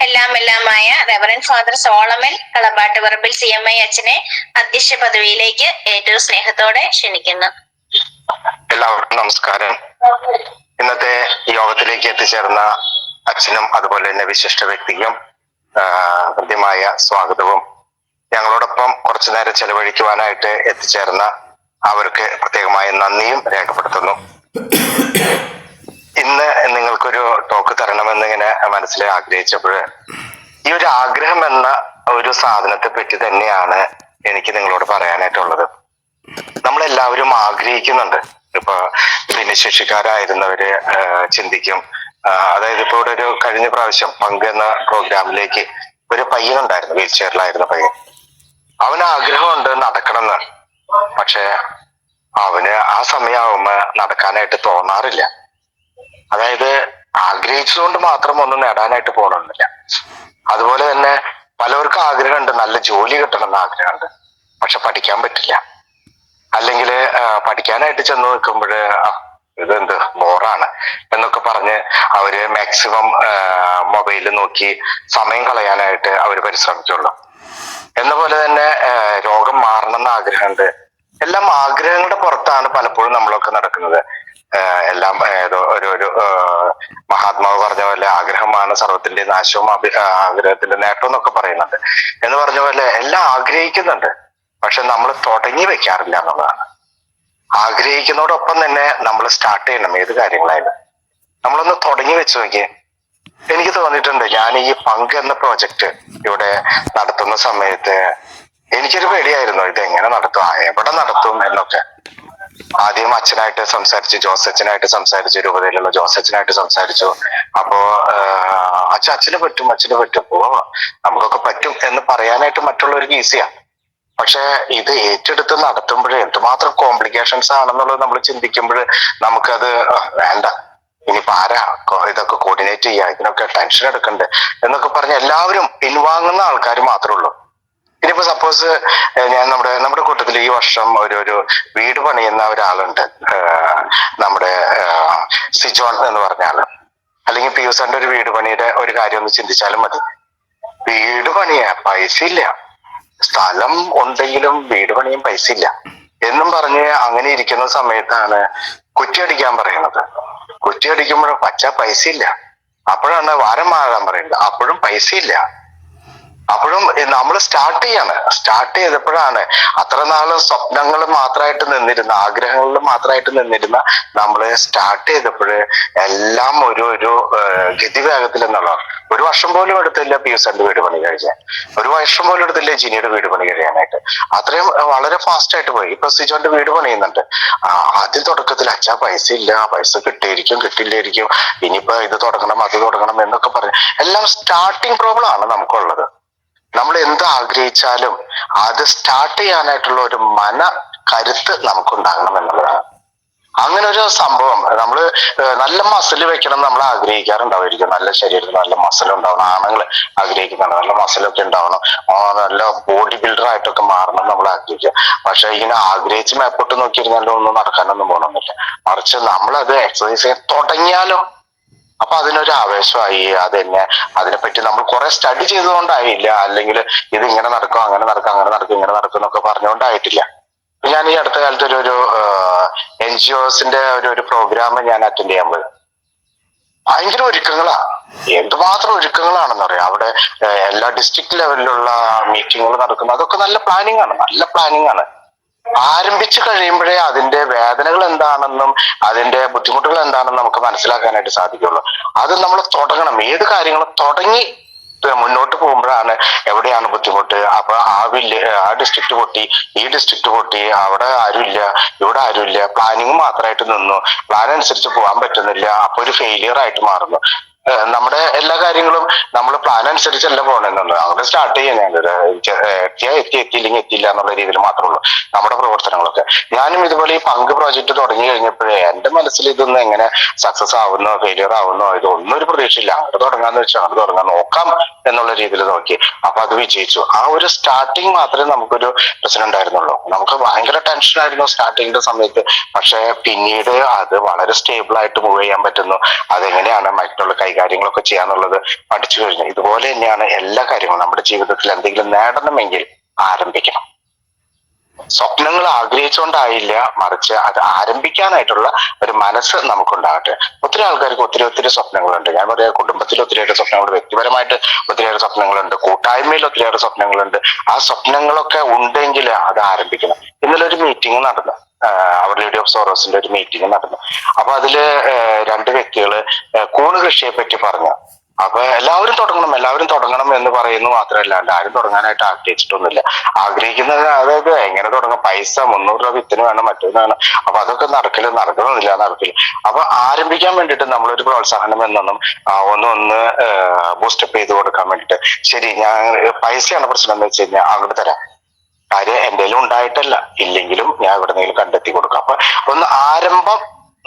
എല്ലാമായ റെവറൻ ഫാദർ സോളമൻ കളമ്പാട്ട് പറമ്പിൽ CMI അച്ഛനെ അധ്യക്ഷ പദവിയിലേക്ക് ഏറ്റവും സ്നേഹത്തോടെ ക്ഷണിക്കുന്നു. എല്ലാവർക്കും നമസ്കാരം. ഇന്നത്തെ യോഗത്തിലേക്ക് എത്തിച്ചേർന്ന അച്ഛനും അതുപോലെ തന്നെ വിശിഷ്ട വ്യക്തിക്കും ഹൃദ്യമായ സ്വാഗതവും, ഞങ്ങളോടൊപ്പം കുറച്ചു നേരം ചെലവഴിക്കുവാനായിട്ട് എത്തിച്ചേർന്ന അവർക്ക് പ്രത്യേകമായ നന്ദിയും രേഖപ്പെടുത്തുന്നു. ഇന്ന് നിങ്ങൾക്കൊരു ടോക്ക് തരണമെന്ന് ഇങ്ങനെ മനസ്സിൽ ആഗ്രഹിച്ചപ്പോൾ ഈ ഒരു ആഗ്രഹം എന്ന ഒരു സാധനത്തെ പറ്റി തന്നെയാണ് എനിക്ക് നിങ്ങളോട് പറയാനായിട്ടുള്ളത്. നമ്മളെല്ലാവരും ആഗ്രഹിക്കുന്നുണ്ട്. ഇപ്പൊ ഭിന്നശേഷിക്കാരായിരുന്നവര് ചിന്തിക്കും, അതായത് ഇപ്പൊ ഇവിടെ ഒരു കഴിഞ്ഞ പ്രാവശ്യം പങ്ക് എന്ന പ്രോഗ്രാമിലേക്ക് ഒരു പയ്യനുണ്ടായിരുന്നു, വീൽ ചെയറിലായിരുന്ന പയ്യൻ. അവന് ആഗ്രഹമുണ്ട് നടക്കണമെന്ന്, പക്ഷെ അവന് ആ സമയമാകുമ്പോ നടക്കാനായിട്ട് തോന്നാറില്ല. അതായത് ആഗ്രഹിച്ചതുകൊണ്ട് മാത്രം ഒന്നും നേടാനായിട്ട് പോകണമെന്നില്ല. അതുപോലെ തന്നെ പലവർക്കും ആഗ്രഹമുണ്ട്, നല്ല ജോലി കിട്ടണമെന്ന് ആഗ്രഹമുണ്ട്, പക്ഷെ പഠിക്കാൻ പറ്റില്ല. അല്ലെങ്കിൽ പഠിക്കാനായിട്ട് ചെന്ന് നിൽക്കുമ്പോഴ് ഇതെന്ത് ബോറാണ് എന്നൊക്കെ പറഞ്ഞ് അവര് മാക്സിമം മൊബൈലിൽ നോക്കി സമയം കളയാനായിട്ട് അവര് പരിശ്രമിക്കുള്ളൂ. എന്ന പോലെ തന്നെ രോഗം മാറണമെന്ന് ആഗ്രഹമുണ്ട്. എല്ലാം ആഗ്രഹങ്ങളുടെ പുറത്താണ് പലപ്പോഴും നമ്മളൊക്കെ നടക്കുന്നത്. എല്ലാം ഒരു മഹാത്മാവ് പറഞ്ഞ പോലെ ആഗ്രഹമാണ് സർവത്തിന്റെ നാശവും ആഗ്രഹത്തിന്റെ നേട്ടം എന്നൊക്കെ പറയുന്നുണ്ട്. എന്ന് പറഞ്ഞ പോലെ എല്ലാം ആഗ്രഹിക്കുന്നുണ്ട്, പക്ഷെ നമ്മൾ തുടങ്ങി വെക്കാറില്ല എന്നുള്ളതാണ്. ആഗ്രഹിക്കുന്നതോടൊപ്പം തന്നെ നമ്മൾ സ്റ്റാർട്ട് ചെയ്യണം. ഏത് കാര്യങ്ങളായാലും നമ്മളൊന്ന് തുടങ്ങി വെച്ച് നോക്കിയേ. എനിക്ക് തോന്നിയിട്ടുണ്ട്, ഞാൻ ഈ പങ്ക് എന്ന പ്രോജക്റ്റ് ഇവിടെ നടത്തുന്ന സമയത്ത് എനിക്കൊരു പേടിയായിരുന്നു, ഇതെങ്ങനെ നടത്തും, എവിടെ നടത്തും എന്നൊക്കെ. ആദ്യം അച്ഛനായിട്ട് സംസാരിച്ചു, ജോസച്ചനായിട്ട് സംസാരിച്ചു, രൂപതയിലുള്ള ജോസച്ചനായിട്ട് സംസാരിച്ചു. അപ്പോ അച്ഛന് പറ്റും, അപ്പോ നമുക്കൊക്കെ പറ്റും എന്ന് പറയാനായിട്ട് മറ്റുള്ളവർക്ക് ഈസിയാ. പക്ഷെ ഇത് ഏറ്റെടുത്ത് നടത്തുമ്പോഴേ എന്തുമാത്രം കോംപ്ലിക്കേഷൻസ് ആണെന്നുള്ളത് നമ്മൾ ചിന്തിക്കുമ്പോൾ നമുക്കത് വേണ്ട, ഇനിയിപ്പോ ആരാ ഇതൊക്കെ കോർഡിനേറ്റ് ചെയ്യുക, ഇതിനൊക്കെ ടെൻഷൻ എടുക്കണ്ടേ എന്നൊക്കെ പറഞ്ഞ് എല്ലാവരും പിൻവാങ്ങുന്ന ആൾക്കാർ മാത്രമേ ഉള്ളൂ. ഇനിയിപ്പോ സപ്പോസ് ഞാൻ നമ്മുടെ കൂട്ടത്തിൽ ഈ വർഷം ഒരു വീട് പണിയുന്ന ഒരാളുണ്ട്, നമ്മുടെ സിജോൺ എന്ന് പറഞ്ഞ ആള്. അല്ലെങ്കിൽ പിയൂസാന്റെ ഒരു വീട് പണിയുടെ ഒരു കാര്യം ഒന്ന് ചിന്തിച്ചാലും മതി. വീട് പണിയാ പൈസ ഇല്ല, സ്ഥലം ഉണ്ടെങ്കിലും വീട് പണിയും പൈസ ഇല്ല എന്നും പറഞ്ഞ് അങ്ങനെ ഇരിക്കുന്ന സമയത്താണ് കുറ്റിയടിക്കാൻ പറയുന്നത്. കുറ്റിയടിക്കുമ്പോഴും പൈസ ഇല്ല. അപ്പോഴാണ് വാരം മാറാൻ പറയുന്നത്, അപ്പോഴും പൈസ ഇല്ല. അപ്പോഴും നമ്മൾ സ്റ്റാർട്ട് ചെയ്തപ്പോഴാണ് അത്ര നാളും സ്വപ്നങ്ങൾ മാത്രമായിട്ട് നിന്നിരുന്ന, ആഗ്രഹങ്ങളിൽ മാത്രമായിട്ട് നിന്നിരുന്ന നമ്മള് സ്റ്റാർട്ട് ചെയ്തപ്പോഴ് എല്ലാം ഒരു ഗതിവേഗത്തിൽ എന്നുള്ളതാണ്. ഒരു വർഷം പോലും എടുത്തില്ല പിയൂസന്റെ വീട് പണി കഴിയാൻ, ഒരു വർഷം പോലും എടുത്തില്ല ജിനിയുടെ വീട് പണി കഴിയാനായിട്ട്. അത്രയും വളരെ ഫാസ്റ്റ് ആയിട്ട് പോയി. ഇപ്പൊ സിജോന്റെ വീട് പണിയുന്നുണ്ട്. ആദ്യം തുടക്കത്തിൽ പൈസ ഇല്ല, പൈസ കിട്ടിയിരിക്കും കിട്ടില്ലായിരിക്കും, ഇനിയിപ്പോ ഇത് തുടങ്ങണം അത് തുടങ്ങണം എന്നൊക്കെ പറഞ്ഞു. എല്ലാം സ്റ്റാർട്ടിങ് പ്രോബ്ലം ആണ് നമുക്കുള്ളത്. നമ്മൾ എന്ത് ആഗ്രഹിച്ചാലും അത് സ്റ്റാർട്ട് ചെയ്യാനായിട്ടുള്ള ഒരു കരുത്ത് നമുക്കുണ്ടാകണം എന്നുള്ളതാണ്. അങ്ങനെ ഒരു സംഭവം നമ്മൾ നല്ല മസിൽ വെക്കണം നമ്മൾ ആഗ്രഹിക്കാറുണ്ടാവുമായിരിക്കും. നല്ല ശരീരത്തിൽ നല്ല മസിൽ ഉണ്ടാവണം, ആണുങ്ങൾ ആഗ്രഹിക്കുന്നുണ്ട് നല്ല മസിലൊക്കെ ഉണ്ടാവണം, നല്ല ബോഡി ബിൽഡർ ആയിട്ടൊക്കെ മാറണം നമ്മൾ ആഗ്രഹിക്കുക. പക്ഷെ ഇങ്ങനെ ആഗ്രഹിച്ച് മേപ്പോട്ട് നോക്കിയിരുന്നാലും ഒന്നും നടക്കാനൊന്നും പോകണമെന്നില്ല. മറിച്ച് നമ്മളത് എക്സസൈസ് ചെയ്യാൻ തുടങ്ങിയാലോ അപ്പൊ അതിനൊരു ആവേശമായി. അതിനെപ്പറ്റി നമ്മൾ കുറെ സ്റ്റഡി ചെയ്തുകൊണ്ടായില്ല, അല്ലെങ്കിൽ ഇത് ഇങ്ങനെ നടക്കും അങ്ങനെ നടക്കും അങ്ങനെ നടക്കും ഇങ്ങനെ നടക്കും എന്നൊക്കെ പറഞ്ഞുകൊണ്ടായിട്ടില്ല. ഞാൻ ഈ അടുത്ത കാലത്ത് ഒരു NGOസിന്റെ ഒരു പ്രോഗ്രാം ഞാൻ അറ്റൻഡ് ചെയ്യാൻ പോയി. ഭയങ്കര ഒരുക്കങ്ങളാ, എന്തുമാത്രം ഒരുക്കങ്ങളാണെന്ന് പറയാം. അവിടെ എല്ലാ ഡിസ്ട്രിക്ട് ലെവലിലുള്ള മീറ്റിങ്ങുകൾ നടക്കുന്നത്, അതൊക്കെ നല്ല പ്ലാനിങ് ആണ്. ആരംഭിച്ചു കഴിയുമ്പോഴേ അതിന്റെ വേദനകൾ എന്താണെന്നും അതിന്റെ ബുദ്ധിമുട്ടുകൾ എന്താണെന്നും നമുക്ക് മനസ്സിലാക്കാനായിട്ട് സാധിക്കുള്ളൂ. അത് നമ്മൾ തുടങ്ങണം. ഏത് കാര്യങ്ങളും തുടങ്ങി മുന്നോട്ട് പോകുമ്പോഴാണ് എവിടെയാണ് ബുദ്ധിമുട്ട്. അപ്പൊ ആ ഡിസ്ട്രിക്ട് പൊട്ടി, ഈ ഡിസ്ട്രിക്ട് പൊട്ടി, അവിടെ ആരുമില്ല ഇവിടെ ആരുമില്ല, പ്ലാനിങ് മാത്രമായിട്ട് നിന്നു, പ്ലാൻ അനുസരിച്ച് പോകാൻ പറ്റുന്നില്ല, അപ്പൊ ഒരു ഫെയിലിയർ ആയിട്ട് മാറുന്നു. നമ്മുടെ എല്ലാ കാര്യങ്ങളും നമ്മൾ പ്ലാൻ അനുസരിച്ചല്ല പോകണമെന്നുള്ളത്. അവിടെ സ്റ്റാർട്ട് എത്തിയില്ലെങ്കിൽ എത്തിയില്ല എന്നുള്ള രീതിയിൽ മാത്രമേ ഉള്ളൂ നമ്മുടെ പ്രവർത്തനങ്ങളൊക്കെ. ഞാനും ഇതുപോലെ ഈ പങ്ക് പ്രോജക്ട് തുടങ്ങി കഴിഞ്ഞപ്പോഴേ എന്റെ മനസ്സിൽ ഇതൊന്നും എങ്ങനെ സക്സസ് ആവുന്നോ ഫെയിലിയർ ആവുന്നോ ഇതൊന്നും ഒരു പ്രതീക്ഷയില്ല. അങ്ങോട്ട് തുടങ്ങാന്ന് വെച്ചാൽ അങ്ങോട്ട് തുടങ്ങാൻ നോക്കാം എന്നുള്ള രീതിയിൽ നോക്കി. അപ്പൊ അത് വിജയിച്ചു. ആ ഒരു സ്റ്റാർട്ടിങ് മാത്രമേ നമുക്കൊരു പ്രശ്നം ഉണ്ടായിരുന്നുള്ളൂ. നമുക്ക് ഭയങ്കര ടെൻഷനായിരുന്നു സ്റ്റാർട്ടിങ്ങിന്റെ സമയത്ത്. പക്ഷെ പിന്നീട് അത് വളരെ സ്റ്റേബിൾ ആയിട്ട് മൂവ് ചെയ്യാൻ പറ്റുന്നു. അതെങ്ങനെയാണ് മറ്റുള്ള കൈകാര്യങ്ങളൊക്കെ ചെയ്യാന്നുള്ളത് പഠിച്ചു കഴിഞ്ഞു. ഇതുപോലെ തന്നെയാണ് എല്ലാ കാര്യങ്ങളും. നമ്മുടെ ജീവിതത്തിൽ എന്തെങ്കിലും നേടണമെങ്കിൽ ആരംഭിക്കണം. സ്വപ്നങ്ങൾ ആഗ്രഹിച്ചുകൊണ്ടായില്ല, മറിച്ച് അത് ആരംഭിക്കാനായിട്ടുള്ള ഒരു മനസ്സ് നമുക്കുണ്ടാകട്ടെ. ഒത്തിരി ആൾക്കാർക്ക് ഒത്തിരി സ്വപ്നങ്ങളുണ്ട്. ഞാൻ പറയാം, കുടുംബത്തിൽ ഒത്തിരിയേറെ സ്വപ്നങ്ങളുണ്ട്, വ്യക്തിപരമായിട്ട് ഒത്തിരിയേറെ സ്വപ്നങ്ങളുണ്ട്, കൂട്ടായ്മയിൽ ഒത്തിരിയേറെ സ്വപ്നങ്ങളുണ്ട്. ആ സ്വപ്നങ്ങളൊക്കെ ഉണ്ടെങ്കിൽ അത് ആരംഭിക്കണം. ഇന്നലെ ഒരു മീറ്റിംഗ് നടന്നു, അവർ ലേഡി ഓഫ് സോറോസിന്റെ ഒരു മീറ്റിംഗ് നടന്നു. അപ്പൊ അതില് 2 വ്യക്തികള് കൂണ് കൃഷിയെ പറ്റി പറഞ്ഞു. അപ്പൊ എല്ലാവരും തുടങ്ങണം എന്ന് പറയുന്നു മാത്രമല്ലാണ്ട് ആരും തുടങ്ങാനായിട്ട് ആഗ്രഹിച്ചിട്ടൊന്നുമില്ല. ആഗ്രഹിക്കുന്നത് അതായത് എങ്ങനെ തുടങ്ങാം, പൈസ 300 രൂപ വിത്തിന് വേണം, മറ്റൊന്ന് വേണം. അപ്പൊ അതൊക്കെ നടക്കണമെന്നില്ല. അപ്പൊ ആരംഭിക്കാൻ വേണ്ടിയിട്ട് നമ്മളൊരു പ്രോത്സാഹനം എന്നൊന്നും ഒന്ന് ബൂസ്റ്റപ്പ് ചെയ്ത് കൊടുക്കാൻ വേണ്ടിയിട്ട്, ശരി ഞാൻ പൈസയാണ് പ്രശ്നം എന്ന് വെച്ച് കഴിഞ്ഞാൽ അങ്ങോട്ട് തരാം, കാര്യം എന്റെ കയ്യിലും ഉണ്ടായിട്ടല്ല, ഇല്ലെങ്കിലും ഞാൻ എവിടെന്നെങ്കിലും കണ്ടെത്തി കൊടുക്കാം. അപ്പൊ ഒന്ന് ആരംഭം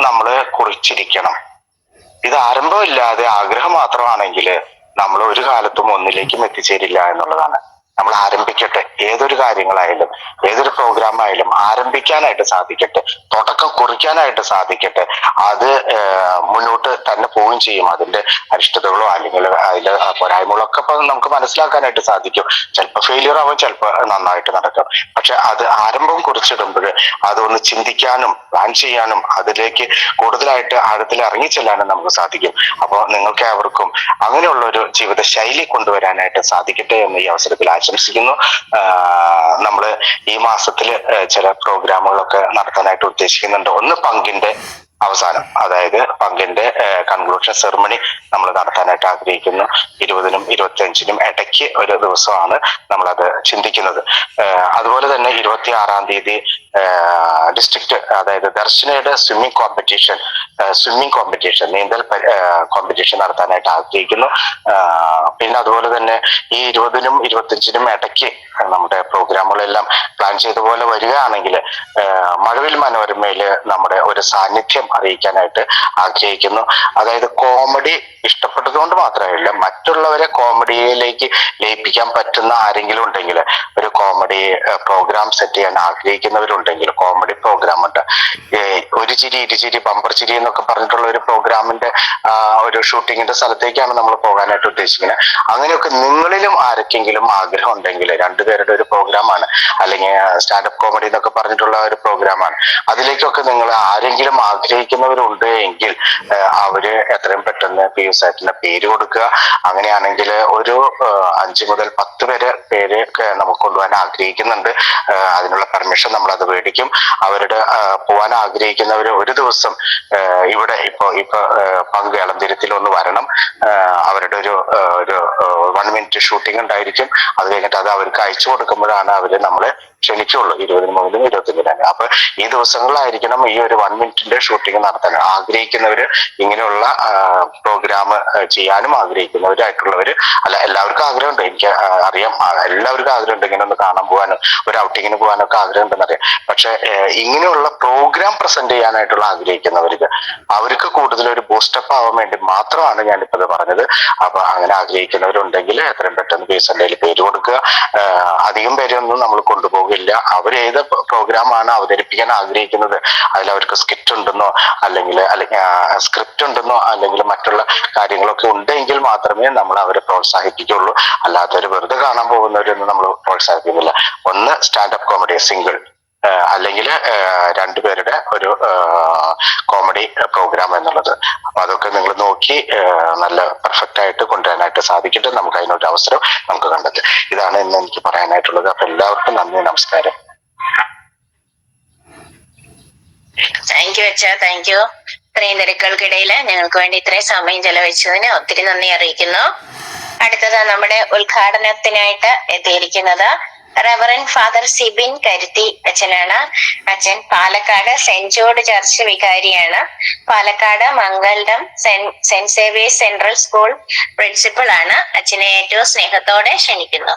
നമ്മള് കുറിച്ചിരിക്കണം. ഇത് ആരംഭമില്ലാതെ ആഗ്രഹം മാത്രമാണെങ്കിൽ നമ്മൾ ഒരു കാലത്തും ഒന്നിലേക്കും എത്തിച്ചേരില്ല എന്നുള്ളതാണ്. നമ്മൾ ആരംഭിക്കട്ടെ. ഏതൊരു കാര്യങ്ങളായാലും ഏതൊരു പ്രോഗ്രാം ആയാലും ആരംഭിക്കാനായിട്ട് സാധിക്കട്ടെ, തുടക്കം കുറിക്കാനായിട്ട് സാധിക്കട്ടെ. അത് മുന്നോട്ട് തന്നെ പോവുകയും ചെയ്യും. അതിന്റെ അരിഷ്ടതകളോ അല്ലെങ്കിൽ അതിന്റെ പോരായ്മകളോ ഒക്കെ നമുക്ക് മനസ്സിലാക്കാനായിട്ട് സാധിക്കും. ചിലപ്പോൾ ഫെയിലിയർ ആവും, ചിലപ്പോൾ നന്നായിട്ട് നടക്കും. പക്ഷെ അത് ആരംഭം കുറിച്ചിടുമ്പോൾ അതൊന്ന് ചിന്തിക്കാനും പ്ലാൻ ചെയ്യാനും അതിലേക്ക് കൂടുതലായിട്ട് ആഴത്തിൽ ഇറങ്ങിച്ചെല്ലാനും നമുക്ക് സാധിക്കും. അപ്പോൾ നിങ്ങൾക്ക് ഏവർക്കും അങ്ങനെയുള്ള ഒരു ജീവിത ശൈലി കൊണ്ടുവരാനായിട്ട് സാധിക്കട്ടെ എന്ന് ഈ അവസരത്തിൽ ആശംസിക്കുന്നു. നമ്മള് ഈ മാസത്തില് ചില പ്രോഗ്രാമുകളൊക്കെ നടത്താനായിട്ട് ഉദ്ദേശിക്കുന്നുണ്ട്. ഒന്ന് പങ്കിന്റെ അവസാനം, അതായത് പങ്കിന്റെ കൺക്ലൂഷൻ സെറിമണി നമ്മൾ നടത്താനായിട്ട് ആഗ്രഹിക്കുന്നു. 20-നും 25-നും ഇടയ്ക്ക് ഒരു ദിവസമാണ് നമ്മളത് ചിന്തിക്കുന്നത്. അതുപോലെ തന്നെ 26-ാം തീയതി ഡിസ്ട്രിക്ട്, അതായത് ദർശനയുടെ സ്വിമ്മിംഗ് കോമ്പറ്റീഷൻ നീന്തൽ കോമ്പറ്റീഷൻ നടത്താനായിട്ട് ആഗ്രഹിക്കുന്നു. പിന്നെ അതുപോലെ തന്നെ ഈ 20-നും 25-നും ഇടയ്ക്ക് നമ്മുടെ പ്രോഗ്രാമുകളെല്ലാം പ്ലാൻ ചെയ്ത പോലെ വരികയാണെങ്കിൽ മഴവിൽ മനോരമയിൽ നമ്മുടെ ഒരു സാന്നിധ്യം അറിയിക്കാനായിട്ട് ആഗ്രഹിക്കുന്നു. അതായത് കോമഡി ഇഷ്ടപ്പെട്ടതുകൊണ്ട് മാത്രമല്ല, മറ്റുള്ളവരെ കോമഡിയിലേക്ക് ലയിപ്പിക്കാൻ പറ്റുന്ന ആരെങ്കിലും ഉണ്ടെങ്കിൽ, ഒരു കോമഡി പ്രോഗ്രാം സെറ്റ് ചെയ്യാൻ ആഗ്രഹിക്കുന്നവരുണ്ടെങ്കിൽ, കോമഡി പ്രോഗ്രാം ഉണ്ട്, ഒരു ചിരി ഇരുചിരി ബമ്പർ ചിരി എന്നൊക്കെ പറഞ്ഞിട്ടുള്ള ഒരു പ്രോഗ്രാമിന്റെ ഒരു ഷൂട്ടിങ്ങിന്റെ സ്ഥലത്തേക്കാണ് നമ്മൾ പോകാനായിട്ട് ഉദ്ദേശിക്കുന്നത്. അങ്ങനെയൊക്കെ നിങ്ങളിലും ആർക്കെങ്കിലും ആഗ്രഹം ഉണ്ടെങ്കിൽ, രണ്ടുപേരുടെ ഒരു പ്രോഗ്രാമാണ്, അല്ലെങ്കിൽ സ്റ്റാൻഡപ്പ് കോമഡി എന്നൊക്കെ പറഞ്ഞിട്ടുള്ള ഒരു പ്രോഗ്രാമാണ്, അതിലേക്കൊക്കെ നിങ്ങൾ ആരെങ്കിലും ആഗ്രഹിക്കുന്നവരുണ്ട് എങ്കിൽ അവര് എത്രയും പെട്ടെന്ന് PU-SAT-ന് പേര് കൊടുക്കുക. അങ്ങനെയാണെങ്കിൽ ഒരു 5 മുതൽ 10 പേര് നമുക്ക് കൊണ്ടുപോകാൻ ആഗ്രഹിക്കുന്നുണ്ട്. അതിനുള്ള പെർമിഷൻ നമ്മൾ അത് മേടിക്കും. അവരുടെ പോകാൻ ആഗ്രഹിക്കുന്നവര് ഒരു ദിവസം ഇവിടെ ഇപ്പൊ പങ്ക് ഇളംതിരുത്തിൽ ഒന്ന് വരണം. അവരുടെ ഒരു 1 മിനിറ്റ് ഷൂട്ടിംഗ് ഉണ്ടായിരിക്കും. അത് കഴിഞ്ഞിട്ട് അത് അവർക്ക് അയച്ചു കൊടുക്കുമ്പോഴാണ് അവര് നമ്മളെ ക്ഷണിക്കുള്ളൂ, 20-നും 25-നും. അപ്പൊ ഈ ദിവസങ്ങളിലായിരിക്കണം ഈ ഒരു 1 മിനിറ്റിന്റെ ഷൂട്ടിംഗ് നടത്താൻ ആഗ്രഹിക്കുന്നവര്, ഇങ്ങനെയുള്ള പ്രോഗ്രാം ചെയ്യാനും ആഗ്രഹിക്കുന്നവരായിട്ടുള്ളവര്. അല്ല, എല്ലാവർക്കും ആഗ്രഹമുണ്ട്, എനിക്ക് അറിയാം, എല്ലാവർക്കും ആഗ്രഹമുണ്ട് ഇങ്ങനെ ഒന്ന് കാണാൻ പോകാനും ഒരു ഔട്ടിങ്ങിന് പോകാനൊക്കെ ആഗ്രഹം ഉണ്ടെന്നറിയാം. പക്ഷെ ഇങ്ങനെയുള്ള പ്രോഗ്രാം പ്രസന്റ് ചെയ്യാനായിട്ടുള്ള ആഗ്രഹിക്കുന്നവർക്ക്, അവർക്ക് കൂടുതൽ ഒരു ബൂസ്റ്റപ്പ് ആവാൻ വേണ്ടി മാത്രമാണ് ഞാനിപ്പോ ഇത് പറഞ്ഞത്. അപ്പൊ അങ്ങനെ ആഗ്രഹിക്കുന്നവരുണ്ടെങ്കിൽ എത്രയും പെട്ടെന്ന് PU-SAT-ൽ പേര് കൊടുക്കുക. അധികം പേരൊന്നും നമ്മൾ കൊണ്ടുപോകില്ല. അവർ ഏത് പ്രോഗ്രാമാണ് അവതരിപ്പിക്കാൻ ആഗ്രഹിക്കുന്നത്, അതിൽ അവർക്ക് സ്കിറ്റ് ഉണ്ടെന്നോ അല്ലെങ്കിൽ സ്ക്രിപ്റ്റ് ഉണ്ടെന്നോ അല്ലെങ്കിൽ മറ്റുള്ള കാര്യങ്ങളൊക്കെ ഉണ്ടെങ്കിൽ മാത്രമേ നമ്മൾ അവരെ പ്രോത്സാഹിപ്പിക്കുള്ളൂ. അല്ലാത്തവർ വെറുതെ കാണാൻ പോകുന്നവരൊന്നും നമ്മൾ പ്രോത്സാഹിപ്പിക്കുന്നില്ല. ഒന്ന് സ്റ്റാൻഡപ്പ് കോമഡി സിംഗിൾ, അല്ലെങ്കിൽ 2 പേരുടെ ഒരു കോമഡി പ്രോഗ്രാം എന്നുള്ളത്. അപ്പൊ അതൊക്കെ നിങ്ങൾ നോക്കി നല്ല പെർഫെക്റ്റ് ആയിട്ട് കൊണ്ടുവരാനായിട്ട് സാധിക്കട്ടെ. നമുക്ക് അതിനൊരു അവസരം നമുക്ക് കണ്ടെത്തും. ഇതാണ് ഇന്ന് എനിക്ക് പറയാനായിട്ടുള്ളത്. അപ്പൊ എല്ലാവർക്കും നന്ദി, നമസ്കാരം. താങ്ക് യു അച്ഛാ, താങ്ക് യു. ഇത്രയും തിരക്കുകൾക്കിടയിൽ ഞങ്ങൾക്ക് വേണ്ടി ഇത്രയും സമയം ചെലവഴിച്ചതിന് ഒത്തിരി നന്ദി അറിയിക്കുന്നു. അടുത്തത് നമ്മുടെ ഉദ്ഘാടനത്തിനായിട്ട് എത്തിയിരിക്കുന്നത് റെവറൻ ഫാദർ സിബിൻ കരുത്തി അച്ഛനാണ്. അച്ഛൻ പാലക്കാട് സെന്റ് ജോർജ് ചർച്ച് വികാരിയാണ്. Palakkad Mangalam saint Xavier's central school principal ആണ്. അച്ഛനെ ഏറ്റവും സ്നേഹത്തോടെ ക്ഷണിക്കുന്നു.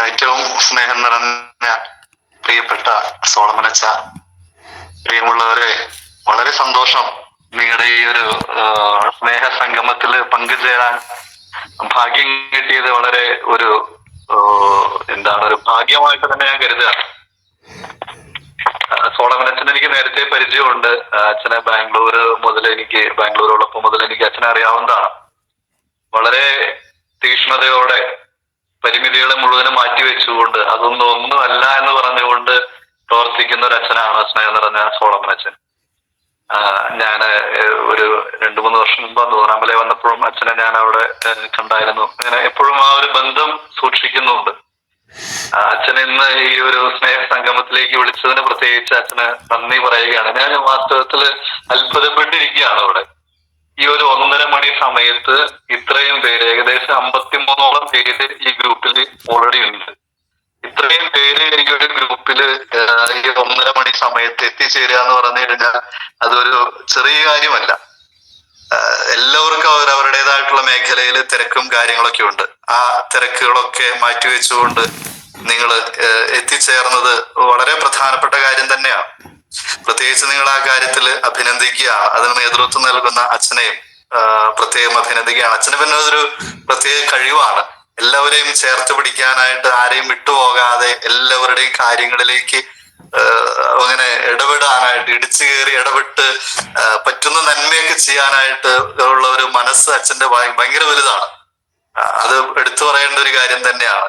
ഏറ്റവും സ്നേഹം നിറഞ്ഞ പ്രിയപ്പെട്ട സോളമനച്ച, പ്രിയമുള്ളവരെ, വളരെ സന്തോഷം നിങ്ങളുടെ ഈ ഒരു സ്നേഹ സംഗമത്തിൽ പങ്കുചേരാൻ ഭാഗ്യം കിട്ടിയത് വളരെ ഒരു ഒരു ഭാഗ്യമായിട്ട് തന്നെ ഞാൻ കരുതുകയാണ്. സോളമനച്ഛൻ എനിക്ക് നേരത്തെ പരിചയമുണ്ട്. അച്ഛനെ ബാംഗ്ലൂർ ബാംഗ്ലൂരുള്ളപ്പോൾ മുതൽ എനിക്ക് അച്ഛനെ അറിയാവുന്നതാണ്. വളരെ തീക്ഷ്ണതയോടെ പരിമിതികളെ മുഴുവനും മാറ്റിവെച്ചുകൊണ്ട് ഒന്നുമല്ല എന്ന് പറഞ്ഞുകൊണ്ട് പ്രവർത്തിക്കുന്ന ഒരു അച്ഛനാണ് സ്നേഹം നിറഞ്ഞ സോളമനച്ഛൻ. ഞാൻ ഒരു 2-3 വർഷം മുമ്പ് നൂറാമ്പലേ വന്നപ്പോഴും അച്ഛനെ ഞാൻ അവിടെ കണ്ടായിരുന്നു. അങ്ങനെ എപ്പോഴും ആ ഒരു ബന്ധം സൂക്ഷിക്കുന്നുണ്ട്. അച്ഛൻ ഇന്ന് ഈ ഒരു സ്നേഹ സംഗമത്തിലേക്ക് വിളിച്ചതിന് പ്രത്യേകിച്ച് അച്ഛന് നന്ദി പറയുകയാണ്. ഞാൻ വാസ്തവത്തിൽ അത്ഭുതപ്പെട്ടിരിക്കുകയാണ്. അവിടെ ഈ ഒരു 1:30 മണി സമയത്ത് ഇത്രയും പേര്, ഏകദേശം 53ഓളം പേര് ഈ ഗ്രൂപ്പിൽ ഓൾറെഡി ഉണ്ട്. ഇത്രയും പേര് ഈ ഒരു ഗ്രൂപ്പില് ഈ 1:30 മണി സമയത്ത് എത്തിച്ചേരുക എന്ന് പറഞ്ഞു കഴിഞ്ഞാൽ അതൊരു ചെറിയ കാര്യമല്ല. എല്ലാവർക്കും അവരവരുടേതായിട്ടുള്ള മേഖലയിൽ തിരക്കും കാര്യങ്ങളൊക്കെ ഉണ്ട്. ആ തിരക്കുകളൊക്കെ മാറ്റിവെച്ചുകൊണ്ട് നിങ്ങൾ എത്തിച്ചേർന്നത് വളരെ പ്രധാനപ്പെട്ട കാര്യം തന്നെയാണ്. പ്രത്യേകിച്ച് നിങ്ങൾ ആ കാര്യത്തിൽ അഭിനന്ദിക്കുകയാണ്. അതിന് നേതൃത്വം നൽകുന്ന അച്ഛനെയും പ്രത്യേകം അഭിനന്ദിക്കുകയാണ്. അച്ഛന് പിന്നെ അതൊരു പ്രത്യേക കഴിവാണ്. എല്ലാവരെയും ചേർത്ത് പിടിക്കാനായിട്ട്, ആരെയും വിട്ടുപോകാതെ എല്ലാവരുടെയും കാര്യങ്ങളിലേക്ക് അങ്ങനെ ഇടപെടാനായിട്ട്, ഇടിച്ചു കയറി ഇടപെട്ട് പറ്റുന്ന നന്മയൊക്കെ ചെയ്യാനായിട്ട് ഉള്ള ഒരു മനസ്സ് അച്ഛന്റെ ഭയങ്കര വലുതാണ്. അത് എടുത്തു പറയേണ്ട ഒരു കാര്യം തന്നെയാണ്.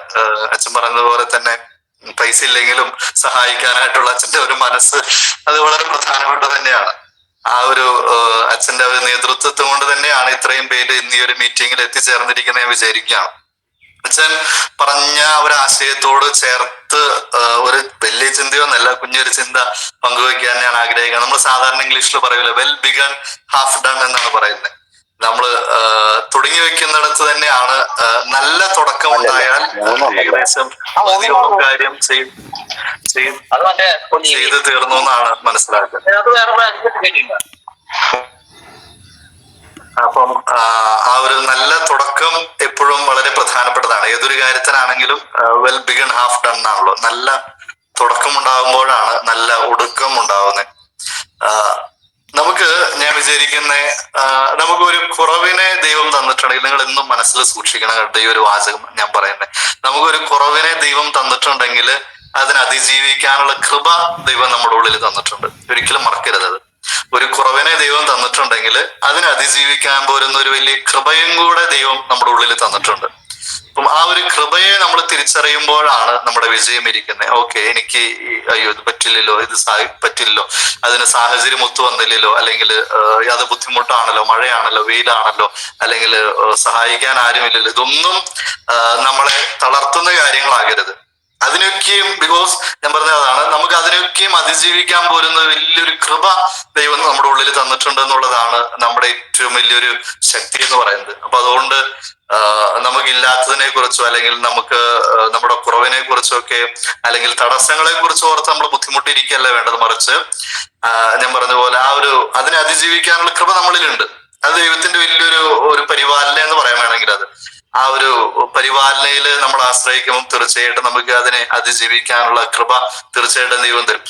അച്ഛൻ പറഞ്ഞതുപോലെ തന്നെ പൈസ ഇല്ലെങ്കിലും സഹായിക്കാനായിട്ടുള്ള അച്ഛന്റെ ഒരു മനസ്സ് അത് വളരെ പ്രധാനപ്പെട്ട തന്നെയാണ്. ആ ഒരു അച്ഛന്റെ ഒരു നേതൃത്വം കൊണ്ട് തന്നെയാണ് ഇത്രയും പേര് ഇന്ന് ഈ ഒരു മീറ്റിംഗിൽ എത്തിച്ചേർന്നിരിക്കുന്നത് ഞാൻ വിചാരിക്കുകയാണ്. അച്ഛൻ പറഞ്ഞ ഒരു ആശയത്തോട് ചേർത്ത് ഒരു വലിയ ചിന്തയൊന്നല്ല, കുഞ്ഞൊരു ചിന്ത പങ്കുവയ്ക്കാൻ ഞാൻ ആഗ്രഹിക്കുകയാണ്. നമ്മൾ സാധാരണ ഇംഗ്ലീഷിൽ പറയൂല വെൽ ബിഗൺ ഹാഫ് ഡൺ എന്നാണ് പറയുന്നത്. നമ്മൾ തുടങ്ങി വെക്കുന്നിടത്ത് തന്നെയാണ് നല്ല തുടക്കം ഉണ്ടായാൽ ഏകദേശം പകുതിയോളം കാര്യം ചെയ്ത് തീർന്നു എന്നാണ് മനസ്സിലാക്കുന്നത്. അപ്പം ആ ഒരു നല്ല തുടക്കം എപ്പോഴും വളരെ പ്രധാനപ്പെട്ടതാണ്. ഏതൊരു കാര്യത്തിനാണെങ്കിലും വെൽ ബിഗൺ ഹാഫ് ഡൺ ആണല്ലോ. നല്ല തുടക്കം ഉണ്ടാകുമ്പോഴാണ് നല്ല ഒടുക്കം ഉണ്ടാവുന്നത്. നമുക്ക് ഞാൻ വിചാരിക്കുന്ന നമുക്ക് ഒരു കുറവിനെ ദൈവം തന്നിട്ടുണ്ടെങ്കിൽ നിങ്ങൾ എന്നും മനസ്സിൽ സൂക്ഷിക്കണം കേട്ടോ ഈ ഒരു വാചകം ഞാൻ പറയുന്നത്. നമുക്കൊരു കുറവിനെ ദൈവം തന്നിട്ടുണ്ടെങ്കിൽ അതിനെ അതിജീവിക്കാനുള്ള കൃപ ദൈവം നമ്മുടെ ഉള്ളിൽ തന്നിട്ടുണ്ട്. ഒരിക്കലും മറക്കരുത് അത്. ഒരു കുറവിനെ ദൈവം തന്നിട്ടുണ്ടെങ്കിൽ അതിനെ അതിജീവിക്കാൻ പോരുന്ന ഒരു വലിയ കൃപയും കൂടെ ദൈവം നമ്മുടെ ഉള്ളിൽ തന്നിട്ടുണ്ട്. അപ്പം ആ ഒരു കൃപയെ നമ്മൾ തിരിച്ചറിയുമ്പോഴാണ് നമ്മുടെ വിജയം ഇരിക്കുന്നത്. ഓക്കെ, എനിക്ക് അയ്യോ ഇത് പറ്റില്ലല്ലോ, ഇത് പറ്റില്ലല്ലോ, അതിന് സാഹചര്യം ഒത്തു വന്നില്ലല്ലോ, അല്ലെങ്കിൽ അത് ബുദ്ധിമുട്ടാണല്ലോ, മഴയാണല്ലോ, വെയിലാണല്ലോ, അല്ലെങ്കിൽ സഹായിക്കാൻ ആരുമില്ലല്ലോ, ഇതൊന്നും നമ്മളെ തളർത്തുന്ന കാര്യങ്ങളാകരുത്. അതിനൊക്കെയും ബിക്കോസ് ഞാൻ പറഞ്ഞ അതാണ്, നമുക്ക് അതിനൊക്കെയും അതിജീവിക്കാൻ പോരുന്ന വലിയൊരു കൃപ ദൈവം നമ്മുടെ ഉള്ളിൽ തന്നിട്ടുണ്ട് എന്നുള്ളതാണ് നമ്മുടെ ഏറ്റവും വലിയൊരു ശക്തി എന്ന് പറയുന്നത്. അപ്പൊ അതുകൊണ്ട് നമുക്കില്ലാത്തതിനെ കുറിച്ചോ അല്ലെങ്കിൽ നമുക്ക് നമ്മുടെ കുറവിനെ കുറിച്ചോ ഒക്കെ അല്ലെങ്കിൽ തടസ്സങ്ങളെ കുറിച്ചോ ഓർത്ത് നമ്മൾ ബുദ്ധിമുട്ടിയിരിക്കുകയല്ല വേണ്ടത്. മറിച്ച് ഞാൻ പറഞ്ഞ പോലെ ആ ഒരു അതിനെ അതിജീവിക്കാനുള്ള കൃപ നമ്മളിലുണ്ട്. അത് ദൈവത്തിന്റെ വലിയൊരു പരിപാലന എന്ന് പറയാൻ വേണമെങ്കിൽ അത് ആ ഒരു പരിപാലനയിൽ നമ്മൾ ആശ്രയിക്കുമ്പോൾ തീർച്ചയായിട്ടും നമുക്ക് അതിനെ അതിജീവിക്കാനുള്ള കൃപ തീർച്ചയായിട്ടും ദൈവം തരും.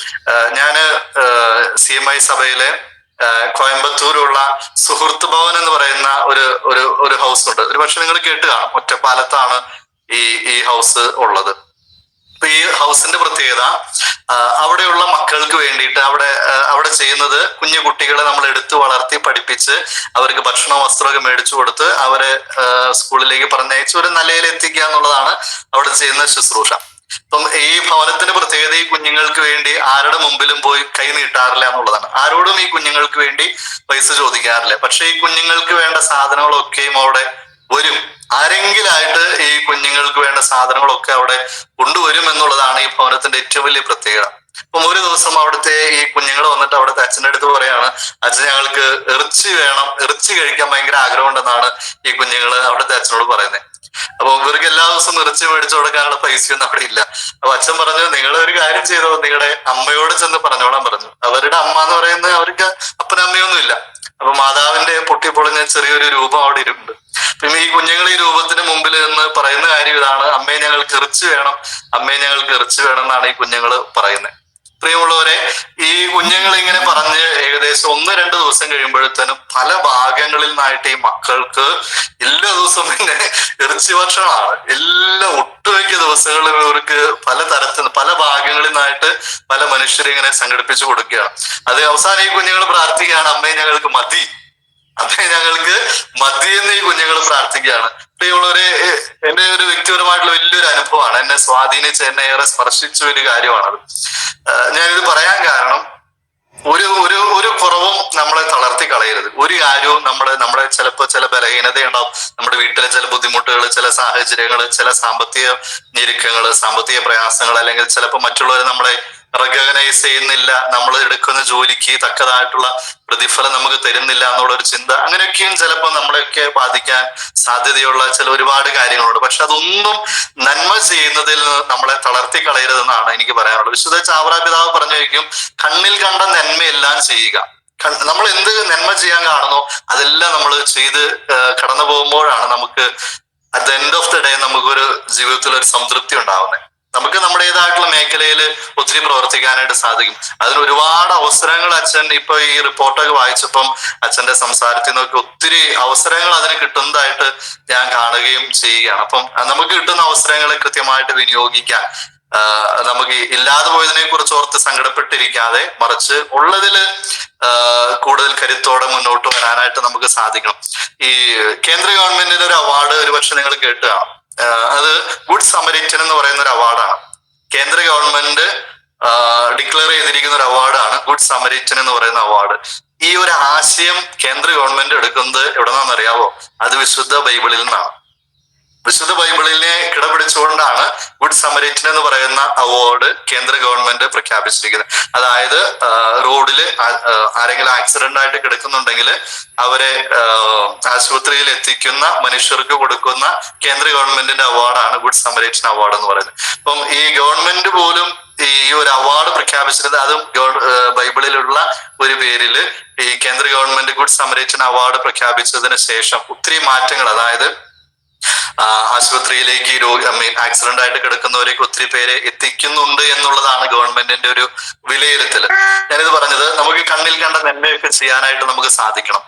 ഞാന് CMI സഭയിലെ കോയമ്പത്തൂരുള്ള സുഹൃത്ത് ഭവൻ എന്ന് പറയുന്ന ഒരു ഹൗസ് ഉണ്ട്. ഒരു പക്ഷെ നിങ്ങൾ കേട്ട് കാണും. ഒറ്റപ്പാലത്താണ് ഈ ഹൗസ് ഉള്ളത്. അപ്പൊ ഈ ഹൗസിന്റെ പ്രത്യേകത അവിടെയുള്ള മക്കൾക്ക് വേണ്ടിയിട്ട് അവിടെ ചെയ്യുന്നത് കുഞ്ഞു കുട്ടികളെ നമ്മൾ എടുത്തു വളർത്തി പഠിപ്പിച്ച് അവർക്ക് ഭക്ഷണവും വസ്ത്രമൊക്കെ മേടിച്ചു കൊടുത്ത് അവരെ സ്കൂളിലേക്ക് പറഞ്ഞയച്ച് ഒരു നിലയിൽ എത്തിക്കുക എന്നുള്ളതാണ് അവിടെ ചെയ്യുന്ന ശുശ്രൂഷ. അപ്പം ഈ ഭവനത്തിന്റെ പ്രത്യേകത ഈ കുഞ്ഞുങ്ങൾക്ക് വേണ്ടി ആരുടെ മുമ്പിലും പോയി കൈ നീട്ടാറില്ല എന്നുള്ളതാണ്. ആരോടും ഈ കുഞ്ഞുങ്ങൾക്ക് വേണ്ടി പൈസ ചോദിക്കാറില്ല. പക്ഷെ ഈ കുഞ്ഞുങ്ങൾക്ക് വേണ്ട സാധനങ്ങളൊക്കെയും അവിടെ വരും. ആരെങ്കിലായിട്ട് ഈ കുഞ്ഞുങ്ങൾക്ക് വേണ്ട സാധനങ്ങളൊക്കെ അവിടെ കൊണ്ടുവരും എന്നുള്ളതാണ് ഈ ഭവനത്തിന്റെ ഏറ്റവും വലിയ പ്രത്യേകത. അപ്പം ഒരു ദിവസം അവിടുത്തെ ഈ കുഞ്ഞുങ്ങൾ വന്നിട്ട് അവിടുത്തെ അച്ഛൻ്റെ അടുത്ത് പറയാണ്, അച്ഛൻ ഞങ്ങൾക്ക് ഇറച്ചി വേണം, ഇറച്ചി കഴിക്കാൻ ഭയങ്കര ആഗ്രഹം ഉണ്ടെന്നാണ് ഈ കുഞ്ഞുങ്ങൾ അവിടുത്തെ അച്ഛനോട് പറയുന്നത്. അപ്പൊ ഇവർക്ക് എല്ലാ ദിവസവും ഇറച്ചി മേടിച്ചു കൊടുക്കാനുള്ള പൈസയൊന്നും അവിടെ ഇല്ല. അപ്പൊ അച്ഛൻ പറഞ്ഞു, നിങ്ങൾ ഒരു കാര്യം ചെയ്തോ, നിങ്ങളുടെ അമ്മയോട് ചെന്ന് പറഞ്ഞോളാൻ പറഞ്ഞു. അവരുടെ അമ്മ എന്ന് പറയുന്നത് അവർക്ക് അപ്പനമ്മയൊന്നും ഇല്ല. അപ്പൊ മാതാവിന്റെ പൊട്ടിപ്പൊളിഞ്ഞ ചെറിയൊരു രൂപം അവിടെ ഇരുണ്ട്. പിന്നെ ഈ കുഞ്ഞുങ്ങൾ ഈ രൂപത്തിന് മുമ്പിൽ നിന്ന് പറയുന്ന കാര്യം ഇതാണ്, അമ്മയെ ഞങ്ങൾക്ക് ഇറച്ചി വേണം, അമ്മയെ ഞങ്ങൾക്ക് ഇറച്ചി വേണം എന്നാണ് ഈ കുഞ്ഞുങ്ങൾ പറയുന്നത്. പ്രിയമുള്ളവരെ, ഈ കുഞ്ഞുങ്ങൾ ഇങ്ങനെ പറഞ്ഞ് ഏകദേശം 1-2 ദിവസം കഴിയുമ്പോഴത്തേനും പല ഭാഗങ്ങളിൽ നിന്നായിട്ട് ഈ മക്കൾക്ക് എല്ലാ ദിവസവും പിന്നെ ഇറച്ചി ഭക്ഷണമാണ്. ഒട്ടുമിക്ക ദിവസങ്ങളിലും ഇവർക്ക് പല ഭാഗങ്ങളിൽ നിന്നായിട്ട് പല മനുഷ്യരിങ്ങനെ സംഘടിപ്പിച്ചു കൊടുക്കുകയാണ്. അത് അവസാനം ഈ കുഞ്ഞുങ്ങൾ പ്രാർത്ഥിക്കുകയാണ്, അമ്മയെ ഞങ്ങൾക്ക് മതി, അമ്മയെ ഞങ്ങൾക്ക് മതി എന്ന് ഈ കുഞ്ഞുങ്ങൾ പ്രാർത്ഥിക്കുകയാണ്. പ്രിയമുള്ളവരെ, എന്റെ ഒരു വ്യക്തിപരമായിട്ടുള്ള വലിയൊരു അനുഭവമാണ്. എന്നെ സ്വാധീനിച്ച, എന്നെ ഏറെ സ്പർശിച്ച ഒരു കാര്യമാണത്. ഞാനിത് പറയാൻ കാരണം ഒരു കുറവും നമ്മളെ തളർത്തി കളയരുത്. ഒരു കാര്യവും നമ്മുടെ ചിലപ്പോൾ ചില ബലഹീനതയുണ്ടാവും, നമ്മുടെ വീട്ടിലെ ചില ബുദ്ധിമുട്ടുകൾ, ചില സാഹചര്യങ്ങൾ, ചില സാമ്പത്തിക ഞെരുക്കങ്ങൾ, സാമ്പത്തിക പ്രയാസങ്ങൾ, അല്ലെങ്കിൽ ചിലപ്പോൾ മറ്റുള്ളവർ നമ്മളെ റെക്കഗ്നൈസ് ചെയ്യുന്നില്ല, നമ്മൾ എടുക്കുന്ന ജോലിക്ക് തക്കതായിട്ടുള്ള പ്രതിഫലം നമുക്ക് തരുന്നില്ല എന്നുള്ള ഒരു ചിന്ത, അങ്ങനെയൊക്കെയും ചിലപ്പോൾ നമ്മളെയൊക്കെ ബാധിക്കാൻ സാധ്യതയുള്ള ഒരുപാട് കാര്യങ്ങളുണ്ട്. പക്ഷെ അതൊന്നും നന്മ ചെയ്യുന്നതിൽ നിന്ന് നമ്മളെ തളർത്തി കളയരുതെന്നാണ് എനിക്ക് പറയാനുള്ളത്. വിശുദ്ധ ചാവറ പിതാവ് പറഞ്ഞിരിക്കും, കണ്ണിൽ കണ്ട നന്മയെല്ലാം ചെയ്യുക. നമ്മൾ എന്ത് നന്മ ചെയ്യാൻ കാണുന്നോ അതെല്ലാം നമ്മൾ ചെയ്ത് കടന്നു പോകുമ്പോഴാണ് നമുക്ക് at the end of the day നമുക്കൊരു ജീവിതത്തിൽ ഒരു സംതൃപ്തി ഉണ്ടാവുന്നത്. നമുക്ക് നമ്മുടേതായിട്ടുള്ള മേഖലയിൽ ഒത്തിരി പ്രവർത്തിക്കാനായിട്ട് സാധിക്കും. അതിന് ഒരുപാട് അവസരങ്ങൾ അച്ഛൻ ഇപ്പൊ ഈ റിപ്പോർട്ടൊക്കെ വായിച്ചപ്പം അച്ഛന്റെ സംസാരത്തിൽ നിന്നൊക്കെ ഒത്തിരി അവസരങ്ങൾ അതിന് കിട്ടുന്നതായിട്ട് ഞാൻ കാണുകയും ചെയ്യുകയാണ്. അപ്പം നമുക്ക് കിട്ടുന്ന അവസരങ്ങളെ കൃത്യമായിട്ട് വിനിയോഗിക്കാൻ, നമുക്ക് ഇല്ലാതെ പോയതിനെ കുറിച്ച് ഓർത്ത് സങ്കടപ്പെട്ടിരിക്കാതെ മറിച്ച് ഉള്ളതില് കൂടുതൽ കരുത്തോടെ മുന്നോട്ട് വരാനായിട്ട് നമുക്ക് സാധിക്കണം. ഈ കേന്ദ്ര ഗവൺമെന്റിന്റെ ഒരു അവാർഡ് ഒരുപക്ഷെ നിങ്ങൾ കേട്ട് കാണും. അത് ഗുഡ് സമരിറ്റൻ എന്ന് പറയുന്ന ഒരു അവാർഡാണ്. കേന്ദ്ര ഗവൺമെന്റ് ഡിക്ലെയർ ചെയ്തിരിക്കുന്ന ഒരു അവാർഡാണ് ഗുഡ് സമരിറ്റൻ എന്ന് പറയുന്ന അവാർഡ്. ഈ ഒരു ആശയം കേന്ദ്ര ഗവൺമെന്റ് എടുക്കുന്നത് എവിടെ നിന്നാണെന്നറിയാവോ? അത് വിശുദ്ധ ബൈബിളിൽ നിന്നാണ്. വിശുദ്ധ ബൈബിളിനെ കിടപിടിച്ചുകൊണ്ടാണ് ഗുഡ് സമരിറ്റൻ എന്ന് പറയുന്ന അവാർഡ് കേന്ദ്ര ഗവൺമെന്റ് പ്രഖ്യാപിച്ചിരിക്കുന്നത്. അതായത് റോഡില് ആരെങ്കിലും ആക്സിഡന്റ് ആയിട്ട് കിടക്കുന്നുണ്ടെങ്കിൽ അവരെ ആശുപത്രിയിൽ എത്തിക്കുന്ന മനുഷ്യർക്ക് കൊടുക്കുന്ന കേന്ദ്ര ഗവൺമെന്റിന്റെ അവാർഡാണ് ഗുഡ് സമരിറ്റൻ അവാർഡ് എന്ന് പറയുന്നത്. അപ്പം ഈ ഗവൺമെന്റ് പോലും ഈ ഒരു അവാർഡ് പ്രഖ്യാപിച്ചിരുന്നത് അതും ബൈബിളിലുള്ള ഒരു പേരില് ഈ കേന്ദ്ര ഗവൺമെന്റ് ഗുഡ് സമരിറ്റൻ അവാർഡ് പ്രഖ്യാപിച്ചതിന് ശേഷം ഒത്തിരി മാറ്റങ്ങൾ, അതായത് ആശുപത്രിയിലേക്ക് ആക്സിഡന്റ് ആയിട്ട് കിടക്കുന്നവരേക്ക് ഒത്തിരി പേരെ എത്തിക്കുന്നുണ്ട് എന്നുള്ളതാണ് ഗവൺമെന്റിന്റെ ഒരു വിലയിരുത്തൽ. ഞാനിത് പറഞ്ഞത് നമുക്ക് കണ്ണിൽ കണ്ട നന്മയൊക്കെ ചെയ്യാനായിട്ട് നമുക്ക് സാധിക്കണം.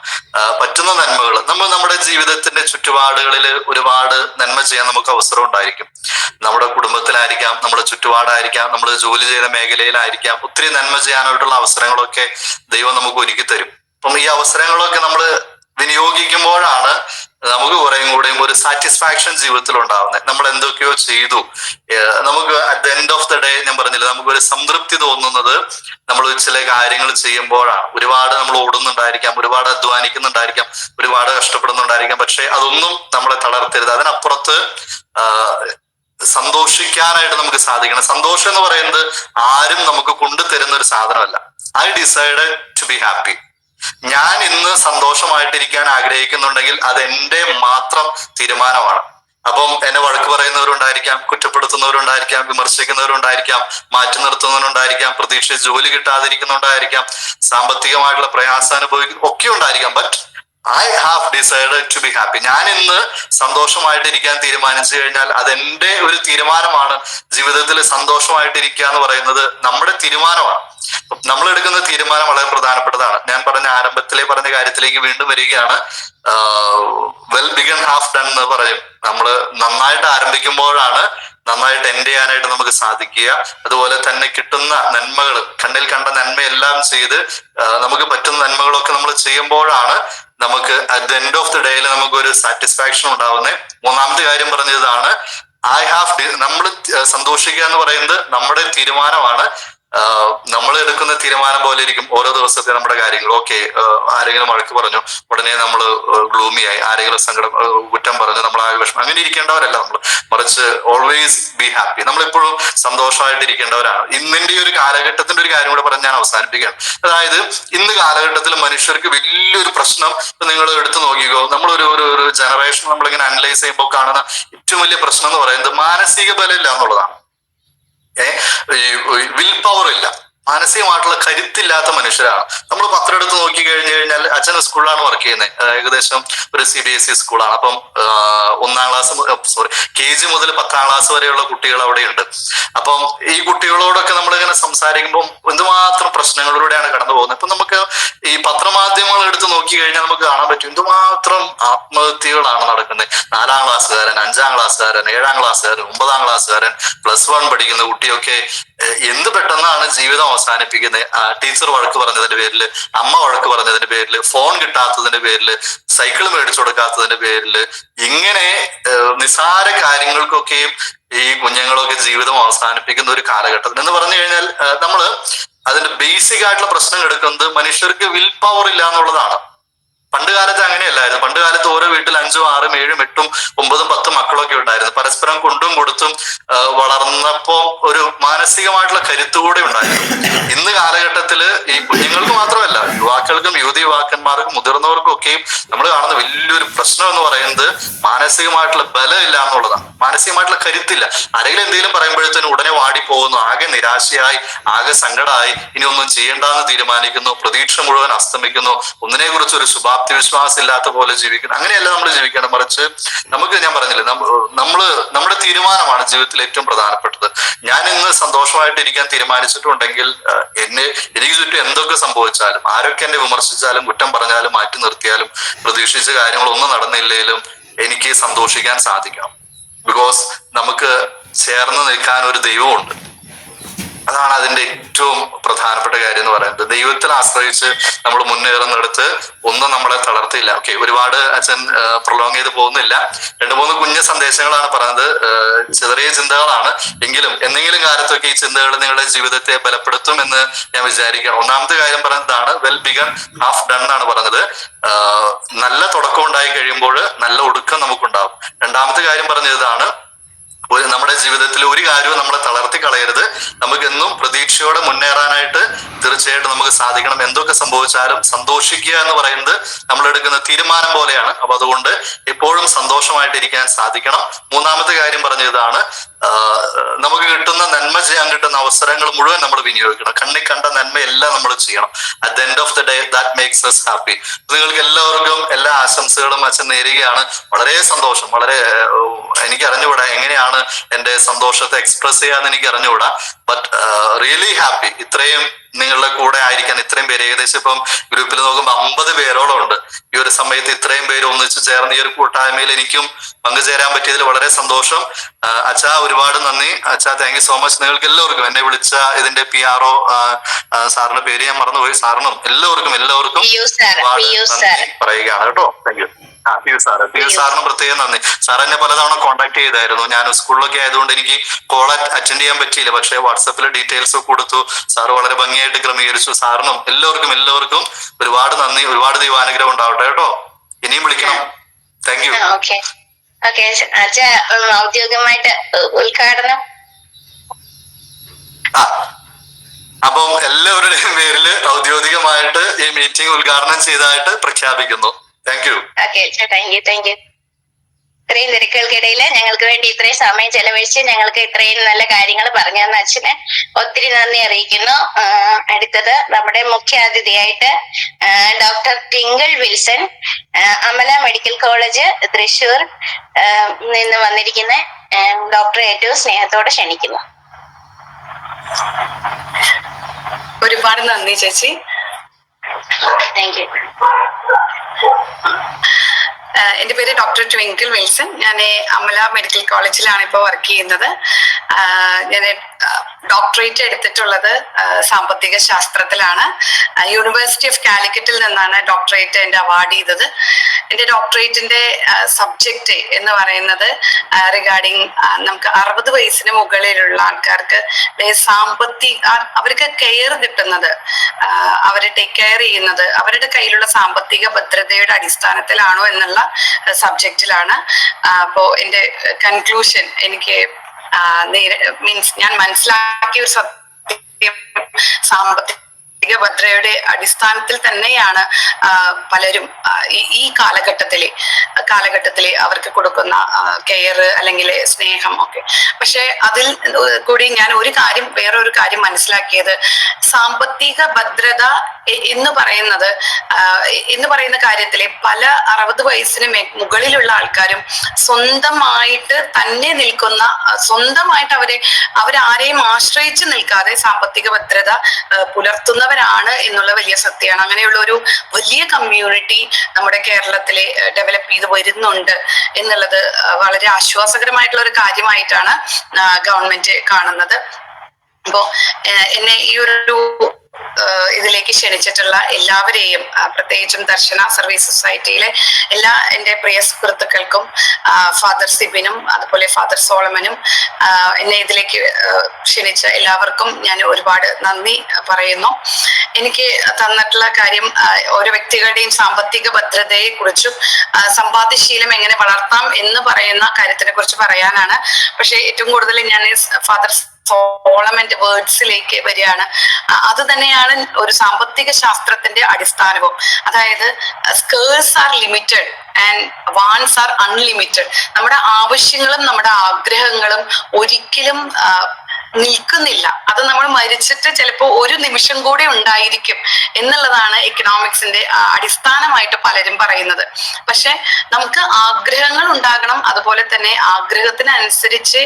പറ്റുന്ന നന്മകൾ നമ്മുടെ ജീവിതത്തിന്റെ ചുറ്റുപാടുകളിൽ ഒരുപാട് നന്മ ചെയ്യാൻ നമുക്ക് അവസരം ഉണ്ടായിരിക്കും. നമ്മുടെ കുടുംബത്തിലായിരിക്കാം, നമ്മുടെ ചുറ്റുപാടായിരിക്കാം, നമ്മൾ ജോലി ചെയ്യുന്ന മേഖലയിലായിരിക്കാം. ഒത്തിരി നന്മ ചെയ്യാനായിട്ടുള്ള അവസരങ്ങളൊക്കെ ദൈവം നമുക്ക് ഒരുക്കി തരും. അപ്പം ഈ അവസരങ്ങളൊക്കെ നമ്മൾ വിനിയോഗിക്കുമ്പോഴാണ് നമുക്ക് കുറേയും കൂടെയും ഒരു സാറ്റിസ്ഫാക്ഷൻ ജീവിതത്തിൽ ഉണ്ടാവുന്നത്. നമ്മൾ എന്തൊക്കെയോ ചെയ്തു, നമുക്ക് at the end of the day, ഞാൻ പറഞ്ഞില്ല, നമുക്കൊരു സംതൃപ്തി തോന്നുന്നത് നമ്മൾ ചില കാര്യങ്ങൾ ചെയ്യുമ്പോഴാണ്. ഒരുപാട് നമ്മൾ ഓടുന്നുണ്ടായിരിക്കാം, ഒരുപാട് അധ്വാനിക്കുന്നുണ്ടായിരിക്കാം, ഒരുപാട് കഷ്ടപ്പെടുന്നുണ്ടായിരിക്കാം. പക്ഷെ അതൊന്നും നമ്മളെ തളർത്തരുത്. അതിനപ്പുറത്ത് സന്തോഷിക്കാനായിട്ട് നമുക്ക് സാധിക്കണം. സന്തോഷം എന്ന് പറയുന്നത് ആരും നമുക്ക് കൊണ്ടുതരുന്ന ഒരു സാധനമല്ല. I decided to be happy. ഞാൻ ഇന്ന് സന്തോഷമായിട്ടിരിക്കാൻ ആഗ്രഹിക്കുന്നുണ്ടെങ്കിൽ അത് എന്റെ മാത്രം തീരുമാനമാണ്. അപ്പം എന്നെ വഴക്ക് പറയുന്നവരുണ്ടായിരിക്കാം, കുറ്റപ്പെടുത്തുന്നവരുണ്ടായിരിക്കാം, വിമർശിക്കുന്നവരുണ്ടായിരിക്കാം, മാറ്റി നിർത്തുന്നവരുണ്ടായിരിക്കാം, പ്രതീക്ഷിച്ച് ജോലി കിട്ടാതിരിക്കുന്നുണ്ടായിരിക്കാം, സാമ്പത്തികമായിട്ടുള്ള പ്രയാസം അനുഭവിക്കുന്ന ഒക്കെ ഉണ്ടായിരിക്കാം. But I have decided to be happy. ഞാൻ ഇന്ന് സന്തോഷമായിട്ടിരിക്കാൻ തീരുമാനിച്ചു കഴിഞ്ഞാൽ അതെന്റെ ഒരു തീരുമാനമാണ്. ജീവിതത്തിൽ സന്തോഷമായിട്ടിരിക്കുക എന്ന് പറയുന്നത് നമ്മുടെ തീരുമാനമാണ്. നമ്മൾ എടുക്കുന്ന തീരുമാനം വളരെ പ്രധാനപ്പെട്ടതാണ്. ഞാൻ ആരംഭത്തിലെ പറഞ്ഞ കാര്യത്തിലേക്ക് വീണ്ടും വരികയാണ്. വെൽ ബിഗൺ ഹാഫ് ഡൺ എന്ന് പറയും. നമ്മൾ നന്നായിട്ട് ആരംഭിക്കുമ്പോഴാണ് നന്നായിട്ട് എൻഡ് ചെയ്യാനായിട്ട് നമുക്ക് സാധിക്കുക. അതുപോലെ തന്നെ കിട്ടുന്ന നന്മകൾ, കണ്ണിൽ കണ്ട നന്മയെല്ലാം ചെയ്ത് നമുക്ക് പറ്റുന്ന നന്മകളൊക്കെ നമ്മൾ ചെയ്യുമ്പോഴാണ് നമുക്ക് at the end of the ഡേയിൽ നമുക്കൊരു സാറ്റിസ്ഫാക്ഷൻ ഉണ്ടാവുന്നത്. മൂന്നാമത്തെ കാര്യം പറഞ്ഞതാണ് നമ്മൾ സന്തോഷിക്കുക എന്ന് പറയുന്നത് നമ്മുടെ തീരുമാനമാണ്. നമ്മൾ എടുക്കുന്ന തീരുമാനം പോലെ ഇരിക്കും ഓരോ ദിവസത്തെ നമ്മുടെ കാര്യങ്ങൾ. ഓക്കെ, ആരെങ്കിലും വഴക്ക് പറഞ്ഞു ഉടനെ നമ്മൾ ഗ്ലൂമിയായി, ആരെങ്കിലും കുറ്റം പറഞ്ഞു നമ്മൾ ആകെ വിഷമം, അങ്ങനെ ഇരിക്കേണ്ടവരല്ല നമ്മൾ. മറിച്ച് ഓൾവേസ് ബി ഹാപ്പി. നമ്മളെപ്പോഴും സന്തോഷമായിട്ടിരിക്കേണ്ടവരാണ്. ഇന്നിന്റെ ഒരു കാലഘട്ടത്തിന്റെ ഒരു കാര്യം കൂടെ പറഞ്ഞ് ഞാൻ അവസാനിപ്പിക്കുകയാണ്. അതായത് ഇന്ന് കാലഘട്ടത്തിൽ മനുഷ്യർക്ക് വലിയൊരു പ്രശ്നം നിങ്ങൾ എടുത്തു നോക്കിക്കോ. നമ്മളൊരു ജനറേഷൻ നമ്മളിങ്ങനെ അനലൈസ് ചെയ്യുമ്പോൾ കാണുന്ന ഏറ്റവും വലിയ പ്രശ്നം എന്ന് പറയുന്നത് മാനസിക ബലമില്ല എന്നുള്ളതാണ്. വിൽ പവർ ഇല്ല, മാനസികമായിട്ടുള്ള കരുത്തില്ലാത്ത മനുഷ്യരാണ്. നമ്മൾ പത്രം എടുത്ത് നോക്കി കഴിഞ്ഞു കഴിഞ്ഞാൽ അച്ഛൻ സ്കൂളിലാണ് വർക്ക് ചെയ്യുന്നത്. ഏകദേശം ഒരു CBSE സ്കൂളാണ്. അപ്പം 1ാം ക്ലാസ് KG മുതൽ 10ാം ക്ലാസ് വരെയുള്ള കുട്ടികൾ അവിടെയുണ്ട്. അപ്പം ഈ കുട്ടികളോടൊക്കെ നമ്മളിങ്ങനെ സംസാരിക്കുമ്പോൾ എന്തുമാത്രം പ്രശ്നങ്ങളിലൂടെയാണ് കടന്നു പോകുന്നത്. ഇപ്പൊ നമുക്ക് ഈ പത്രമാധ്യമങ്ങൾ എടുത്ത് നോക്കി കഴിഞ്ഞാൽ നമുക്ക് കാണാൻ പറ്റും എന്തുമാത്രം ആത്മഹത്യകളാണ് നടക്കുന്നത്. 4ാം ക്ലാസ്സുകാരൻ, 5ാം ക്ലാസ്സുകാരൻ, 7ാം ക്ലാസ്സുകാരൻ, 9ാം ക്ലാസ്സുകാരൻ, +1 പഠിക്കുന്ന കുട്ടിയൊക്കെ എന്ത് പെട്ടെന്നാണ് ജീവിതം അവസാനിപ്പിക്കുന്നത്. ടീച്ചർ വഴക്ക് പറഞ്ഞതിന്റെ പേരില്, അമ്മ വഴക്ക് പറഞ്ഞതിന്റെ പേരില്, ഫോൺ കിട്ടാത്തതിന്റെ പേരില്, സൈക്കിൾ മേടിച്ചു കൊടുക്കാത്തതിന്റെ പേരില്, ഇങ്ങനെ നിസാര കാര്യങ്ങൾക്കൊക്കെയും ഈ കുഞ്ഞുങ്ങളൊക്കെ ജീവിതം അവസാനിപ്പിക്കുന്ന ഒരു കാലഘട്ടത്തിൽ എന്ന് പറഞ്ഞു കഴിഞ്ഞാൽ നമ്മള് അതിന്റെ ബേസിക് ആയിട്ടുള്ള പ്രശ്നം എടുക്കുന്നത് മനുഷ്യർക്ക് വിൽ പവർ ഇല്ല എന്നുള്ളതാണ്. പണ്ട് കാലത്ത് അങ്ങനെയല്ലായിരുന്നു. പണ്ട് കാലത്ത് ഓരോ വീട്ടിൽ 5ഉം 6ഉം 7ഉം 8ഉം 9ഉം 10ഉം മക്കളൊക്കെ ഉണ്ടായിരുന്നു. പരസ്പരം കൊണ്ടും കൊടുത്തും വളർന്നപ്പോ ഒരു മാനസികമായിട്ടുള്ള കരുത്തുകൂടെ ഉണ്ടായിരുന്നു. ഇന്ന് കാലഘട്ടത്തില് ഈ കുഞ്ഞുങ്ങൾക്ക് മാത്രമല്ല, യുവാക്കൾക്കും യുവതിയുവാക്കന്മാർക്കും മുതിർന്നവർക്കും ഒക്കെയും നമ്മൾ കാണുന്ന വലിയൊരു പ്രശ്നം എന്ന് പറയുന്നത് മാനസികമായിട്ടുള്ള ബലം ഇല്ല എന്നുള്ളതാണ്. മാനസികമായിട്ടുള്ള കരുത്തില്ല. ആരെങ്കിലും എന്തെങ്കിലും പറയുമ്പോഴത്തേനും ഉടനെ വാടിപ്പോകുന്നു, ആകെ നിരാശയായി, ആകെ സങ്കടമായി, ഇനി ഒന്നും ചെയ്യേണ്ടെന്ന് തീരുമാനിക്കുന്നു, പ്രതീക്ഷ മുഴുവൻ അസ്തമിക്കുന്നു, ഒന്നിനെ കുറിച്ച് ഒരു വിശ്വാസം ഇല്ലാത്ത പോലെ ജീവിക്കണം. അങ്ങനെയല്ല നമ്മൾ ജീവിക്കണം. മറിച്ച് ഞാൻ പറഞ്ഞില്ലേ, നമ്മുടെ തീരുമാനമാണ് ജീവിതത്തിൽ ഏറ്റവും പ്രധാനപ്പെട്ടത്. ഞാൻ ഇന്ന് സന്തോഷമായിട്ടിരിക്കാൻ തീരുമാനിച്ചിട്ടുണ്ടെങ്കിൽ എനിക്ക് ചുറ്റും എന്തൊക്കെ സംഭവിച്ചാലും, ആരൊക്കെ എന്നെ വിമർശിച്ചാലും, കുറ്റം പറഞ്ഞാലും, മാറ്റി നിർത്തിയാലും, പ്രതീക്ഷിച്ച കാര്യങ്ങളൊന്നും നടന്നില്ലെങ്കിലും എനിക്ക് സന്തോഷിക്കാൻ സാധിക്കണം. ബിക്കോസ് നമുക്ക് ചേർന്ന് നിൽക്കാൻ ഒരു ദൈവമുണ്ട്. അതാണ് അതിന്റെ ഏറ്റവും പ്രധാനപ്പെട്ട കാര്യം എന്ന് പറയുന്നത്. ദൈവത്തിൽ ആശ്രയിച്ച് നമ്മൾ മുന്നേറുന്നിടത്ത് ഒന്നും നമ്മളെ തളർത്തില്ല. ഓക്കെ, ഒരുപാട് അച്ഛൻ പ്രൊലോങ് ചെയ്ത് പോകുന്നില്ല. 2-3 കുഞ്ഞു സന്ദേശങ്ങളാണ് പറഞ്ഞത്. ചെറിയ ചിന്തകളാണ്, എങ്കിലും എന്തെങ്കിലും കാലത്തൊക്കെ ഈ ചിന്തകൾ നിങ്ങളുടെ ജീവിതത്തെ ബലപ്പെടുത്തും എന്ന് ഞാൻ വിചാരിക്കണം. ഒന്നാമത്തെ കാര്യം പറഞ്ഞതാണ് വെൽ ബിഗൺ ഹാഫ് ഡൺ ആണ് പറഞ്ഞത്. നല്ല തുടക്കം ഉണ്ടായി കഴിയുമ്പോൾ നല്ല ഒടുക്കം നമുക്കുണ്ടാവും. രണ്ടാമത്തെ കാര്യം പറഞ്ഞതാണ് നമ്മുടെ ജീവിതത്തിൽ ഒരു കാര്യവും നമ്മളെ തളർത്തി കളയരുത്. നമുക്ക് എന്നും പ്രതീക്ഷയോടെ മുന്നേറാനായിട്ട് തീർച്ചയായിട്ടും നമുക്ക് സാധിക്കണം. എന്തൊക്കെ സംഭവിച്ചാലും സന്തോഷിക്കുക എന്ന് പറയുന്നത് നമ്മൾ എടുക്കുന്ന തീരുമാനം പോലെയാണ്. അപ്പൊ അതുകൊണ്ട് എപ്പോഴും സന്തോഷമായിട്ടിരിക്കാൻ സാധിക്കണം. മൂന്നാമത്തെ കാര്യം പറഞ്ഞതാണ് നമുക്ക് കിട്ടുന്ന നന്മ ചെയ്യാൻ കിട്ടുന്ന അവസരങ്ങൾ മുഴുവൻ നമ്മൾ വിനിയോഗിക്കണം. കണ്ണിൽ കണ്ട നന്മയെല്ലാം നമ്മൾ ചെയ്യണം. At the end of the day that makes us happy. നിങ്ങൾക്ക് എല്ലാവർക്കും എല്ലാ ആശംസകളും അച്ഛൻ നേരുകയാണ്. വളരെ സന്തോഷം. വളരെ എനിക്ക് അറിഞ്ഞുകൂടാ എങ്ങനെയാണ് എന്റെ സന്തോഷത്തെ എക്സ്പ്രസ് ചെയ്യാന്ന് എനിക്ക് അറിഞ്ഞുകൂടാ. But really happy. ഇത്രയും നിങ്ങളുടെ കൂടെ ആയിരിക്കാൻ ഇത്രയും പേര്, ഏകദേശം ഇപ്പം ഗ്രൂപ്പിൽ നോക്കുമ്പോൾ 50 പേരോളം ഉണ്ട്. ഈ ഒരു സമയത്ത് ഇത്രയും പേര് ഒന്നിച്ചു ചേർന്ന് ഈ ഒരു കൂട്ടായ്മയിൽ എനിക്കും പങ്കുചേരാൻ പറ്റിയതിൽ വളരെ സന്തോഷം. അച്ഛാ ഒരുപാട് നന്ദി. അച്ഛാ താങ്ക് യു സോ മച്ച്. നിങ്ങൾക്ക് എല്ലാവർക്കും, എന്നെ വിളിച്ച ഇതിന്റെ PRO സാറിന്റെ പേര് ഞാൻ മറന്നുപോയി, സാറിനും എല്ലാവർക്കും പറയുകയാണ് കേട്ടോ. Thank you. പി സാറിന് പ്രത്യേകം നന്ദി. സാർ എന്നെ പലതവണ കോൺടാക്ട് ചെയ്തായിരുന്നു. ഞാൻ സ്കൂളിലൊക്കെ ആയതുകൊണ്ട് എനിക്ക് കോൾ അറ്റൻഡ് ചെയ്യാൻ പറ്റിയില്ല. പക്ഷേ വാട്സപ്പിൽ ഡീറ്റെയിൽസ് കൊടുത്തു. സാർ വളരെ ഭംഗിയായിട്ട് ക്രമീകരിച്ചു. സാറിനും എല്ലാവർക്കും ഒരുപാട് നന്ദി. ഒരുപാട് ദൈവാനുഗ്രഹം ഉണ്ടാവട്ടെ കേട്ടോ. ഇനിയും വിളിക്കണം. Thank you. ഔദ്യോഗികമായിട്ട് ഉദ്ഘാടനം. അപ്പം എല്ലാവരുടെയും പേരിൽ ഔദ്യോഗികമായിട്ട് ഈ മീറ്റിംഗ് ഉദ്ഘാടനം ചെയ്തതായിട്ട് പ്രഖ്യാപിക്കുന്നു. Thank you. Thank you. ഇത്രയും തിരക്കുകൾക്കിടയിൽ ഞങ്ങൾക്ക് വേണ്ടി ഇത്രയും സമയം ചെലവഴിച്ച് ഞങ്ങൾക്ക് ഇത്രയും നല്ല കാര്യങ്ങൾ പറഞ്ഞു തന്ന അച്ഛന് ഒത്തിരി നന്ദി അറിയിക്കുന്നു. അടുത്തത് നമ്മുടെ മുഖ്യാതിഥിയായിട്ട് doctor Tinkle Wilson, Amala medical college Thrissur നിന്ന് വന്നിരിക്കുന്ന ഡോക്ടറെ ഏറ്റവും സ്നേഹത്തോടെ ക്ഷണിക്കുന്നു. ഒരുപാട് നന്ദി ചേച്ചി. Thank you. എന്റെ പേര് ഡോക്ടർ ട്വിങ്കിൾ വിൽസൺ. ഞാൻ അമല മെഡിക്കൽ കോളേജിലാണ് ഇപ്പോൾ വർക്ക് ചെയ്യുന്നത്. ഞാൻ ഡോക്ടറേറ്റ് എടുത്തിട്ടുള്ളത് സാമ്പത്തിക ശാസ്ത്രത്തിലാണ്. യൂണിവേഴ്സിറ്റി ഓഫ് കാലിക്കറ്റിൽ നിന്നാണ് ഡോക്ടറേറ്റ് എന്റെ അവാർഡ് ചെയ്തത്. എന്റെ ഡോക്ടറേറ്റിന്റെ സബ്ജക്റ്റ് എന്ന് പറയുന്നത് റിഗാർഡിങ് നമുക്ക് 60 വയസ്സിന് മുകളിലുള്ള ആൾക്കാർക്ക് അവർക്ക് കെയർ കിട്ടുന്നത്, അവരെ ടേക്ക് കെയർ ചെയ്യുന്നത് അവരുടെ കയ്യിലുള്ള സാമ്പത്തിക ഭദ്രതയുടെ അടിസ്ഥാനത്തിലാണോ എന്നുള്ള സബ്ജക്റ്റിലാണ്. അപ്പോ എന്റെ കൺക്ലൂഷൻ എനിക്ക് മീൻസ് ഞാൻ മനസ്സിലാക്കിയ ഒരു സത്യം, സാമ്പത്തിക ഭദ്രതയുടെ അടിസ്ഥാനത്തിൽ തന്നെയാണ് പലരും ഈ കാലഘട്ടത്തിലെ അവർക്ക് കൊടുക്കുന്ന കെയർ അല്ലെങ്കിൽ സ്നേഹം ഒക്കെ. പക്ഷെ അതിൽ കൂടി ഞാൻ വേറൊരു കാര്യം മനസ്സിലാക്കിയത്, സാമ്പത്തിക ഭദ്രത എന്ന് പറയുന്ന കാര്യത്തിലെ പല 60 വയസ്സിന് മുകളിലുള്ള ആൾക്കാരും സ്വന്തമായിട്ട് തന്നെ നിൽക്കുന്ന, സ്വന്തമായിട്ട് അവരാരെയും ആശ്രയിച്ച് നിൽക്കാതെ സാമ്പത്തിക ഭദ്രത പുലർത്തുന്നവരാണ് എന്നുള്ള വലിയ സത്യമാണ്. അങ്ങനെയുള്ള ഒരു വലിയ കമ്മ്യൂണിറ്റി നമ്മുടെ കേരളത്തിലെ ഡെവലപ്പ് ചെയ്ത് വരുന്നുണ്ട് എന്നുള്ളത് വളരെ ആശ്വാസകരമായിട്ടുള്ള ഒരു കാര്യമായിട്ടാണ് ഗവൺമെന്റ് കാണുന്നത്. അപ്പോ എന്നെ ഈ ഒരു ഇതിലേക്ക് ക്ഷണിച്ചിട്ടുള്ള എല്ലാവരെയും, പ്രത്യേകിച്ചും ദർശന സർവീസ് സൊസൈറ്റിയിലെ എല്ലാ എൻ്റെ പ്രിയ സുഹൃത്തുക്കൾക്കും, ഫാദർ സിബിനും അതുപോലെ ഫാദർ സോളമനും, എന്നെ ഇതിലേക്ക് ക്ഷണിച്ച എല്ലാവർക്കും ഞാൻ ഒരുപാട് നന്ദി പറയുന്നു. എനിക്ക് തന്നിട്ടുള്ള കാര്യം ഓരോ വ്യക്തികളുടെയും സാമ്പത്തിക ഭദ്രതയെ കുറിച്ചും സമ്പാദ്യശീലം എങ്ങനെ വളർത്താം എന്ന് പറയുന്ന കാര്യത്തിനെ കുറിച്ച് പറയാനാണ്. പക്ഷെ ഏറ്റവും കൂടുതൽ ഞാൻ ഫാദർ സോളമന്റെ വേർഡ്സിലേക്ക് വരികയാണ്. അത് തന്നെയാണ് ഒരു സാമ്പത്തിക ശാസ്ത്രത്തിന്റെ അടിസ്ഥാനവും. അതായത് scarce are limited and wants are unlimited. നമ്മുടെ ആവശ്യങ്ങളും നമ്മുടെ ആഗ്രഹങ്ങളും ഒരിക്കലും നിൽക്കുന്നില്ല. അത് നമ്മൾ മരിച്ചിട്ട് ചിലപ്പോൾ ഒരു നിമിഷം കൂടെ ഉണ്ടായിരിക്കും എന്നുള്ളതാണ് എക്കണോമിക്സിന്റെ അടിസ്ഥാനമായിട്ട് പലരും പറയുന്നത്. പക്ഷെ നമുക്ക് ആഗ്രഹങ്ങൾ ഉണ്ടാകണം, അതുപോലെ തന്നെ ആഗ്രഹത്തിനനുസരിച്ച്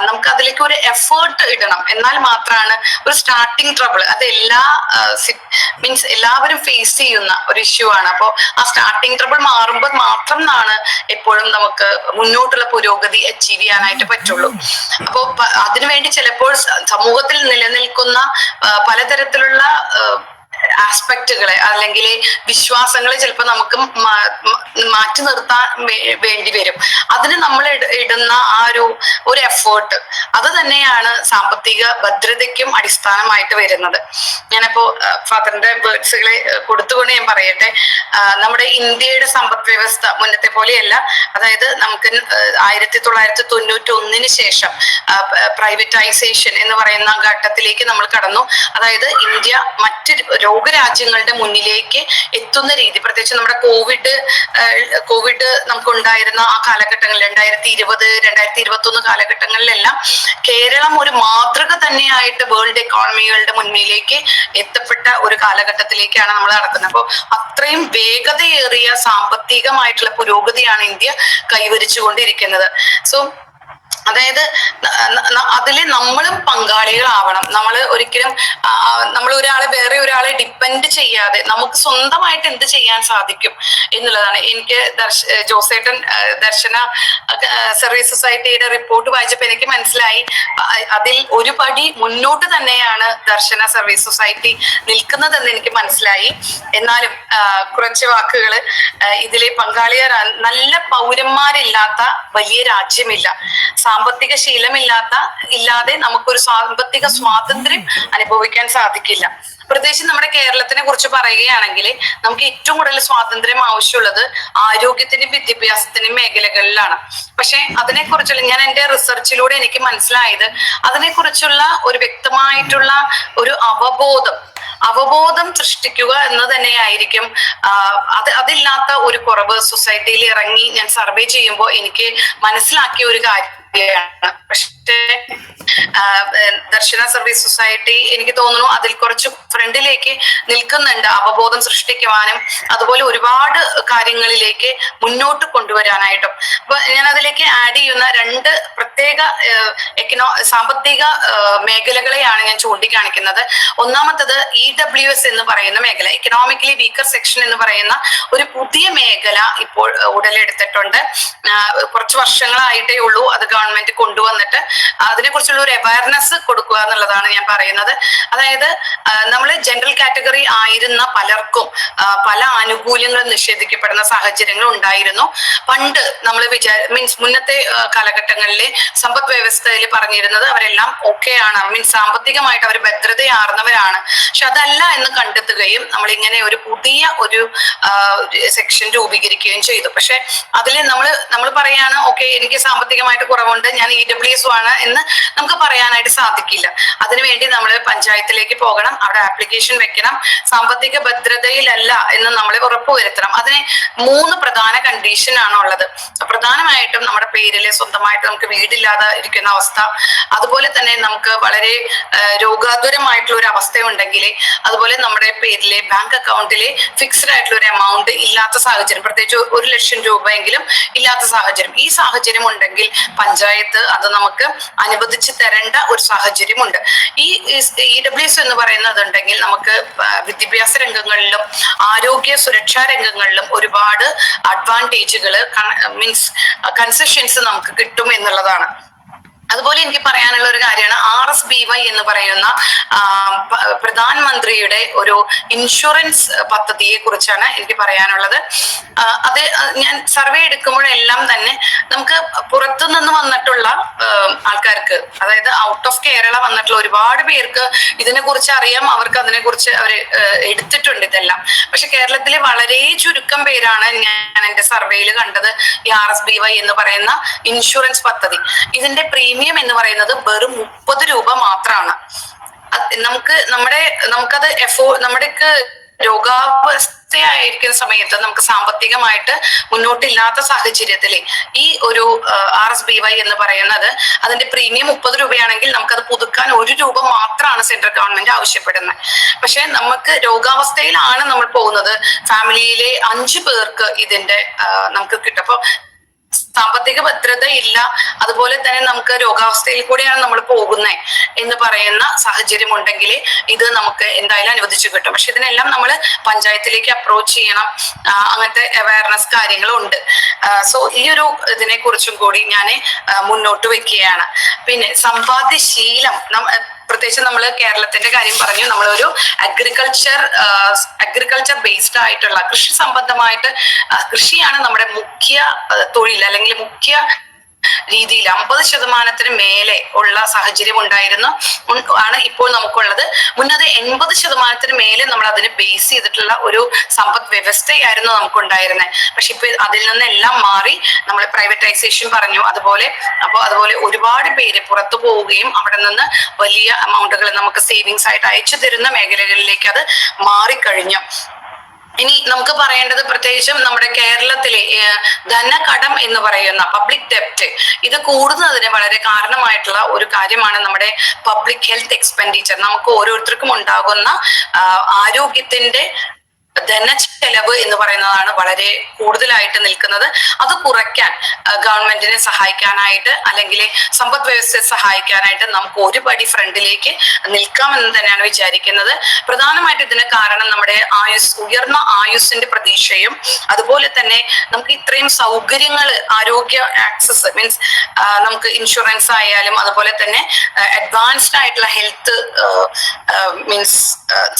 നമുക്ക് അതിലേക്ക് ഒരു എഫേർട്ട് ഇടണം. എന്നാൽ മാത്രമാണ് ഒരു സ്റ്റാർട്ടിങ് ട്രബിൾ, അത് എല്ലാവരും ഫേസ് ചെയ്യുന്ന ഒരു ഇഷ്യൂ ആണ്. അപ്പോൾ ആ സ്റ്റാർട്ടിങ് ട്രബിൾ മാറുമ്പോൾ മാത്രം എപ്പോഴും നമുക്ക് മുന്നോട്ടുള്ള പുരോഗതി അച്ചീവ് ചെയ്യാനായിട്ട് പറ്റുള്ളൂ. അപ്പോൾ അതിനുവേണ്ടി ചിലപ്പോൾ ചിലപ്പോൾ സമൂഹത്തിൽ നിലനിൽക്കുന്ന പലതരത്തിലുള്ള ആസ്പെക്റ്റുകളെ അല്ലെങ്കിൽ വിശ്വാസങ്ങളെ ചിലപ്പോൾ നമുക്ക് മാറ്റി നിർത്താൻ വേണ്ടി വരും. അതിന് നമ്മൾ ഇടുന്ന ആ ഒരു എഫേർട്ട് അത് തന്നെയാണ് സാമ്പത്തിക ഭദ്രതയ്ക്കും അടിസ്ഥാനമായിട്ട് വരുന്നത്. ഞാനിപ്പോ ഫാദറിന്റെ വേർഡ്സുകളെ കൊടുത്തുകൊണ്ട് ഞാൻ പറയട്ടെ. നമ്മുടെ ഇന്ത്യയുടെ സമ്പദ് വ്യവസ്ഥ മുന്നത്തെ പോലെയല്ല. അതായത് നമുക്ക് 1991 ശേഷം പ്രൈവറ്റൈസേഷൻ എന്ന് പറയുന്ന ഘട്ടത്തിലേക്ക് നമ്മൾ കടന്നു. അതായത് ഇന്ത്യ മറ്റ് ലോകരാജ്യങ്ങളുടെ മുന്നിലേക്ക് എത്തുന്ന രീതി, പ്രത്യേകിച്ച് നമ്മുടെ കോവിഡ് നമുക്കുണ്ടായിരുന്ന ആ കാലഘട്ടങ്ങളിൽ 2020, 2021 കാലഘട്ടങ്ങളിലെല്ലാം കേരളം ഒരു മാതൃക തന്നെയായിട്ട് വേൾഡ് എക്കോണമികളുടെ മുന്നിലേക്ക് എത്തപ്പെട്ട ഒരു കാലഘട്ടത്തിലേക്കാണ് നമ്മൾ നടക്കുന്നത്. അപ്പോൾ അത്രയും വേഗതയേറിയ സാമ്പത്തികമായിട്ടുള്ള പുരോഗതിയാണ് ഇന്ത്യ കൈവരിച്ചുകൊണ്ടിരിക്കുന്നത്. സോ അതായത് അതില് നമ്മളും പങ്കാളികളാവണം. നമ്മൾ ഒരിക്കലും നമ്മൾ വേറെ ഒരാളെ ഡിപ്പെൻഡ് ചെയ്യാതെ നമുക്ക് സ്വന്തമായിട്ട് എന്ത് ചെയ്യാൻ സാധിക്കും എന്നുള്ളതാണ്. എനിക്ക് ജോസേട്ടൻ ദർശന സർവീസ് സൊസൈറ്റിയുടെ റിപ്പോർട്ട് വായിച്ചപ്പോൾ എനിക്ക് മനസ്സിലായി അതിൽ ഒരു പടി മുന്നോട്ട് തന്നെയാണ് ദർശന സർവീസ് സൊസൈറ്റി നിൽക്കുന്നതെന്ന് എനിക്ക് മനസ്സിലായി. എന്നാലും കുറച്ച് വാക്കുകൾ ഇതിലെ പങ്കാളിയാർ നല്ല പൗരന്മാരില്ലാത്ത വലിയ രാജ്യമില്ല. സാമ്പത്തിക ഇല്ലാതെ നമുക്കൊരു സാമ്പത്തിക സ്വാതന്ത്ര്യം അനുഭവിക്കാൻ സാധിക്കില്ല. പ്രത്യേകിച്ച് നമ്മുടെ കേരളത്തിനെ കുറിച്ച് പറയുകയാണെങ്കിൽ നമുക്ക് ഏറ്റവും കൂടുതൽ സ്വാതന്ത്ര്യം ആവശ്യമുള്ളത് ആരോഗ്യത്തിന്റെയും വിദ്യാഭ്യാസത്തിന്റെയും മേഖലകളിലാണ്. പക്ഷെ അതിനെക്കുറിച്ചുള്ള ഞാൻ എൻ്റെ റിസർച്ചിലൂടെ എനിക്ക് മനസ്സിലായത് അതിനെക്കുറിച്ചുള്ള ഒരു വ്യക്തമായിട്ടുള്ള ഒരു അവബോധം സൃഷ്ടിക്കുക എന്ന് തന്നെയായിരിക്കും. അതില്ലാത്ത ഒരു കുറവ് സൊസൈറ്റിയിൽ ഇറങ്ങി ഞാൻ സർവേ ചെയ്യുമ്പോൾ എനിക്ക് മനസ്സിലാക്കിയ ഒരു കാര്യമാണ്. പക്ഷേ ദർശന സർവീസ് സൊസൈറ്റി എനിക്ക് തോന്നുന്നു അതിൽ കുറച്ച് ഫ്രണ്ടിലേക്ക് നിൽക്കുന്നുണ്ട്, അവബോധം സൃഷ്ടിക്കുവാനും അതുപോലെ ഒരുപാട് കാര്യങ്ങളിലേക്ക് മുന്നോട്ട് കൊണ്ടുവരാനായിട്ടും. അപ്പൊ ഞാൻ അതിലേക്ക് ആഡ് ചെയ്യുന്ന 2 പ്രത്യേക സാമ്പത്തിക മേഖലകളെയാണ് ഞാൻ ചൂണ്ടിക്കാണിക്കുന്നത്. ഒന്നാമത്തത് EWS എന്ന് പറയുന്ന മേഖല, എക്കണോമിക്കലി വീക്കർ സെക്ഷൻ എന്ന് പറയുന്ന ഒരു പുതിയ മേഖല ഇപ്പോൾ ഉടലെടുത്തിട്ടുണ്ട്. കുറച്ച് വർഷങ്ങളായിട്ടേ ഉള്ളൂ അത് ഗവൺമെന്റ് കൊണ്ടുവന്നിട്ട്. അതിനെക്കുറിച്ചുള്ള ഒരു അവയർനെസ് കൊടുക്കുക എന്നുള്ളതാണ് ഞാൻ പറയുന്നത്. അതായത് നമ്മൾ ജനറൽ കാറ്റഗറി ആയിരുന്ന പലർക്കും പല ആനുകൂല്യങ്ങളും നിഷേധിക്കപ്പെടുന്ന സാഹചര്യങ്ങൾ ഉണ്ടായിരുന്നു. പണ്ട് നമ്മൾ മുന്നത്തെ കാലഘട്ടങ്ങളിലെ സമ്പദ് വ്യവസ്ഥയിൽ പറഞ്ഞിരുന്നത് അവരെല്ലാം ഓക്കെയാണ്, സാമ്പത്തികമായിട്ട് അവർ ഭദ്രതയാർന്നവരാണ്. പക്ഷെ അതല്ല എന്ന് കണ്ടെത്തുകയും നമ്മൾ ഇങ്ങനെ ഒരു പുതിയ ഒരു സെക്ഷൻ രൂപീകരിക്കുകയും ചെയ്തു. പക്ഷെ അതിൽ നമ്മൾ പറയാണ് ഓക്കെ എനിക്ക് സാമ്പത്തികമായിട്ട് കുറവുണ്ട്, ഞാൻ EWS ആണ് എന്ന് നമുക്ക് പറയാനായിട്ട് സാധിക്കില്ല. അതിനുവേണ്ടി നമ്മൾ പഞ്ചായത്തിലേക്ക് പോകണം, അവിടെ ആപ്ലിക്കേഷൻ വെക്കണം, സാമ്പത്തിക ഭദ്രതയിലല്ല എന്ന് നമ്മളെ ഉറപ്പുവരുത്തണം. അതിന് 3 പ്രധാന കണ്ടീഷൻ ആണ് ഉള്ളത്. പ്രധാനമായിട്ടും നമ്മുടെ പേരില് സ്വന്തമായിട്ട് നമുക്ക് വീടില്ലാതെ ഇരിക്കുന്ന അവസ്ഥ, അതുപോലെ തന്നെ നമുക്ക് വളരെ രോഗാതുരമായിട്ടുള്ള ഒരു അവസ്ഥ ഉണ്ടെങ്കിൽ, അതുപോലെ നമ്മുടെ പേരിലെ ബാങ്ക് അക്കൗണ്ടിലെ ഫിക്സ്ഡ് ആയിട്ടുള്ള ഒരു എമൗണ്ട് ഇല്ലാത്ത സാഹചര്യം, പ്രത്യേകിച്ച് 1 ലക്ഷം രൂപയെങ്കിലും ഇല്ലാത്ത സാഹചര്യം. ഈ സാഹചര്യം ഉണ്ടെങ്കിൽ പഞ്ചായത്ത് അത് നമുക്ക് അനുവദിച്ച് തരേണ്ട ഒരു സാഹചര്യമുണ്ട്. ഈ EWS എന്ന് പറയുന്നതുണ്ടെങ്കിൽ നമുക്ക് വിദ്യാഭ്യാസ രംഗങ്ങളിലും ആരോഗ്യ സുരക്ഷാ രംഗങ്ങളിലും ഒരുപാട് അഡ്വാൻറ്റേജുകൾ കൺസെഷൻസ് നമുക്ക് കിട്ടും എന്നുള്ളതാണ്. അതുപോലെ എനിക്ക് പറയാനുള്ള ഒരു കാര്യമാണ് RSBY എന്ന് പറയുന്ന പ്രധാനമന്ത്രിയുടെ ഒരു ഇൻഷുറൻസ് പദ്ധതിയെ കുറിച്ചാണ് എനിക്ക് പറയാനുള്ളത്. അത് ഞാൻ സർവേ എടുക്കുമ്പോഴെല്ലാം തന്നെ നമുക്ക് പുറത്തുനിന്ന് വന്നിട്ടുള്ള ആൾക്കാർക്ക്, അതായത് ഔട്ട് ഓഫ് കേരള വന്നിട്ടുള്ള ഒരുപാട് പേർക്ക് ഇതിനെ കുറിച്ച് അറിയാം, അവർക്ക് അതിനെ കുറിച്ച് അവർ എടുത്തിട്ടുണ്ട് ഇതെല്ലാം. പക്ഷെ കേരളത്തിലെ വളരെ ചുരുക്കം പേരാണ് ഞാൻ എന്റെ സർവേയിൽ കണ്ടത് ഈ RSBY എന്ന് പറയുന്ന ഇൻഷുറൻസ് പദ്ധതി. ഇതിന്റെ പ്രീമിയം എന്ന് പറയുന്നത് വെറും 30 രൂപ മാത്രമാണ്. നമുക്കത് നമ്മുടെക്ക് രോഗാവസ്ഥയായിരിക്കുന്ന സമയത്ത് നമുക്ക് സാമ്പത്തികമായിട്ട് മുന്നോട്ടില്ലാത്ത സാഹചര്യത്തിൽ ഈ ഒരു RSBY എന്ന് പറയുന്നത് അതിന്റെ പ്രീമിയം 30 രൂപയാണെങ്കിൽ നമുക്കത് പുതുക്കാൻ 1 രൂപ മാത്രമാണ് സെൻട്രൽ ഗവൺമെന്റ് ആവശ്യപ്പെടുന്നത്. പക്ഷെ നമുക്ക് രോഗാവസ്ഥയിലാണ് നമ്മൾ പോകുന്നത്, ഫാമിലിയിലെ 5 പേർക്ക് ഇതിന്റെ നമുക്ക് കിട്ടും. അപ്പൊ സാമ്പത്തിക ഭദ്രത ഇല്ല, അതുപോലെ തന്നെ നമുക്ക് രോഗാവസ്ഥയിൽ കൂടെയാണ് നമ്മൾ പോകുന്നത് എന്ന് പറയുന്ന സാഹചര്യം ഉണ്ടെങ്കിൽ ഇത് നമുക്ക് എന്തായാലും അനുവദിച്ചു കിട്ടും. പക്ഷെ ഇതിനെല്ലാം നമ്മൾ പഞ്ചായത്തിലേക്ക് അപ്രോച്ച് ചെയ്യണം. അങ്ങനത്തെ അവയർനെസ് കാര്യങ്ങളുണ്ട്. സോ ഈ ഒരു ഇതിനെ കുറിച്ചും കൂടി ഞാൻ മുന്നോട്ട് വെക്കുകയാണ്. പിന്നെ സമ്പാദ്യശീലം, പ്രത്യേകിച്ച് നമ്മൾ കേരളത്തിന്റെ കാര്യം പറഞ്ഞു. നമ്മളൊരു അഗ്രികൾച്ചർ ബേസ്ഡ് ആയിട്ടുള്ള കൃഷി സംബന്ധമായിട്ട്, കൃഷിയാണ് നമ്മുടെ മുഖ്യ തൊഴിൽ അല്ലെങ്കിൽ മുഖ്യ രീതിയിൽ 50% മേലെ ഉള്ള സാഹചര്യം ആണ് ഇപ്പോൾ നമുക്കുള്ളത്. മുന്നത് 80% മേലെ നമ്മൾ അതിനെ ബേസ് ചെയ്തിട്ടുള്ള ഒരു സമ്പദ് വ്യവസ്ഥയായിരുന്നു നമുക്കുണ്ടായിരുന്നത്. പക്ഷെ ഇപ്പൊ അതിൽ നിന്നെല്ലാം മാറി നമ്മൾ പ്രൈവറ്റൈസേഷൻ പറഞ്ഞു. അതുപോലെ ഒരുപാട് പേര് പുറത്തു പോവുകയും അവിടെ നിന്ന് വലിയ എമൗണ്ടുകൾ നമുക്ക് സേവിങ്സ് ആയിട്ട് അയച്ചു തരുന്ന മേഖലകളിലേക്ക് അത് മാറിക്കഴിഞ്ഞു. ഇനി നമുക്ക് പറയേണ്ടത് പ്രത്യേകിച്ചും നമ്മുടെ കേരളത്തിലെ ധനകടം എന്ന് പറയുന്ന പബ്ലിക് ഡെപ്റ്റ്, ഇത് കൂടുന്നതിന് വളരെ കാരണമായിട്ടുള്ള ഒരു കാര്യമാണ് നമ്മുടെ പബ്ലിക് ഹെൽത്ത് എക്സ്പെൻഡിച്ചർ. നമുക്ക് ഓരോരുത്തർക്കും ഉണ്ടാകുന്ന ആരോഗ്യത്തിന്റെ ധനച്ചെലവ് എന്ന് പറയുന്നതാണ് വളരെ കൂടുതലായിട്ട് നിൽക്കുന്നത്. അത് കുറയ്ക്കാൻ ഗവൺമെന്റിനെ സഹായിക്കാനായിട്ട് അല്ലെങ്കിൽ സമ്പദ് വ്യവസ്ഥയെ സഹായിക്കാനായിട്ട് നമുക്ക് ഒരു പടി ഫ്രണ്ടിലേക്ക് നിൽക്കാമെന്ന് തന്നെയാണ് വിചാരിക്കുന്നത്. പ്രധാനമായിട്ട് ഇതിന് കാരണം നമ്മുടെ ഉയർന്ന ആയുസ്സിന്റെ പ്രതീക്ഷയും അതുപോലെ തന്നെ നമുക്ക് ഇത്രയും സൗകര്യങ്ങൾ, ആരോഗ്യ ആക്സസ് മീൻസ് നമുക്ക് ഇൻഷുറൻസ് ആയാലും അതുപോലെ തന്നെ അഡ്വാൻസ്ഡ് ആയിട്ടുള്ള ഹെൽത്ത് മീൻസ്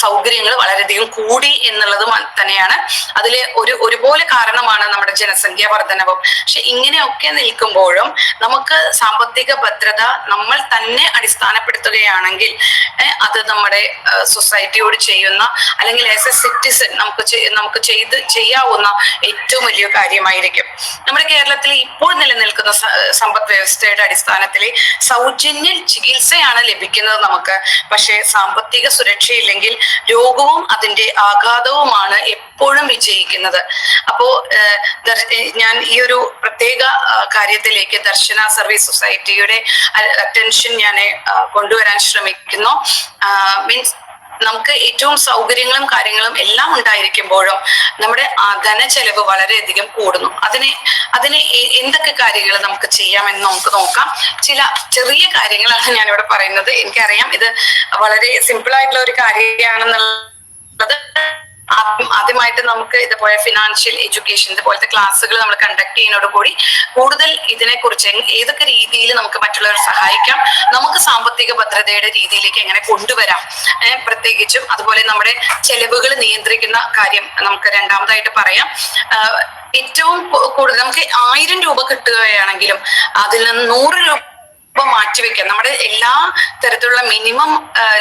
സൗകര്യങ്ങൾ വളരെയധികം കൂടി എന്നുള്ളത് തന്നെയാണ് അതിലെ ഒരുപോലെ കാരണമാണ് നമ്മുടെ ജനസംഖ്യാ വർധനവും. പക്ഷെ ഇങ്ങനെയൊക്കെ നിൽക്കുമ്പോഴും നമുക്ക് സാമ്പത്തിക ഭദ്രത നമ്മൾ തന്നെ അടിസ്ഥാനപ്പെടുത്തുകയാണെങ്കിൽ അത് നമ്മുടെ സൊസൈറ്റിയോട് ചെയ്യുന്ന അല്ലെങ്കിൽ ആസ് എ സിറ്റിസൺ നമുക്ക് ചെയ്യാവുന്ന ഏറ്റവും വലിയ കാര്യമായിരിക്കും. നമ്മുടെ കേരളത്തിൽ ഇപ്പോൾ നിലനിൽക്കുന്ന സമ്പദ് വ്യവസ്ഥയുടെ അടിസ്ഥാനത്തിൽ സൗജന്യ ചികിത്സയാണ് ലഭിക്കുന്നത് നമുക്ക്. പക്ഷെ സാമ്പത്തിക സുരക്ഷയില്ലെങ്കിൽ രോഗവും അതിന്റെ ആഘാതവുമാണ് എപ്പോഴും വിജയിക്കുന്നത്. അപ്പോ ഞാൻ ഈ ഒരു പ്രത്യേക കാര്യത്തിലേക്ക് ദർശന സർവീസ് സൊസൈറ്റിയുടെ അറ്റൻഷൻ ഞാൻ കൊണ്ടുവരാൻ ശ്രമിക്കുന്നു. മീൻസ് നമുക്ക് ഏറ്റവും സൗകര്യങ്ങളും കാര്യങ്ങളും എല്ലാം ഉണ്ടായിരിക്കുമ്പോഴും നമ്മുടെ ധനച്ചെലവ് വളരെയധികം കൂടുന്നു. അതിന് എന്തൊക്കെ കാര്യങ്ങൾ നമുക്ക് ചെയ്യാമെന്ന് നമുക്ക് നോക്കാം. ചില ചെറിയ കാര്യങ്ങളാണ് ഞാനിവിടെ പറയുന്നത്. എനിക്കറിയാം ഇത് വളരെ സിമ്പിൾ ആയിട്ടുള്ള ഒരു കാര്യമാണെന്നുള്ളത്. ആദ്യമായിട്ട് നമുക്ക് ഇതുപോലെ ഫിനാൻഷ്യൽ എഡ്യൂക്കേഷൻ ഇതുപോലത്തെ ക്ലാസ്സുകൾ നമ്മൾ കണ്ടക്ട് ചെയ്യുന്നതോടുകൂടി കൂടുതൽ ഇതിനെക്കുറിച്ച് ഏതൊക്കെ രീതിയിൽ നമുക്ക് മറ്റുള്ളവരെ സഹായിക്കാം, നമുക്ക് സാമ്പത്തിക ഭദ്രതയുടെ രീതിയിലേക്ക് എങ്ങനെ കൊണ്ടുവരാം, പ്രത്യേകിച്ചും അതുപോലെ നമ്മുടെ ചെലവുകൾ നിയന്ത്രിക്കുന്ന കാര്യം നമുക്ക് രണ്ടാമതായിട്ട് പറയാം. ഏറ്റവും കൂടുതൽ നമുക്ക് 1000 രൂപ കിട്ടുകയാണെങ്കിലും അതിൽ നിന്ന് 100 രൂപ മാറ്റിവെക്കാം. നമ്മുടെ എല്ലാ തരത്തിലുള്ള മിനിമം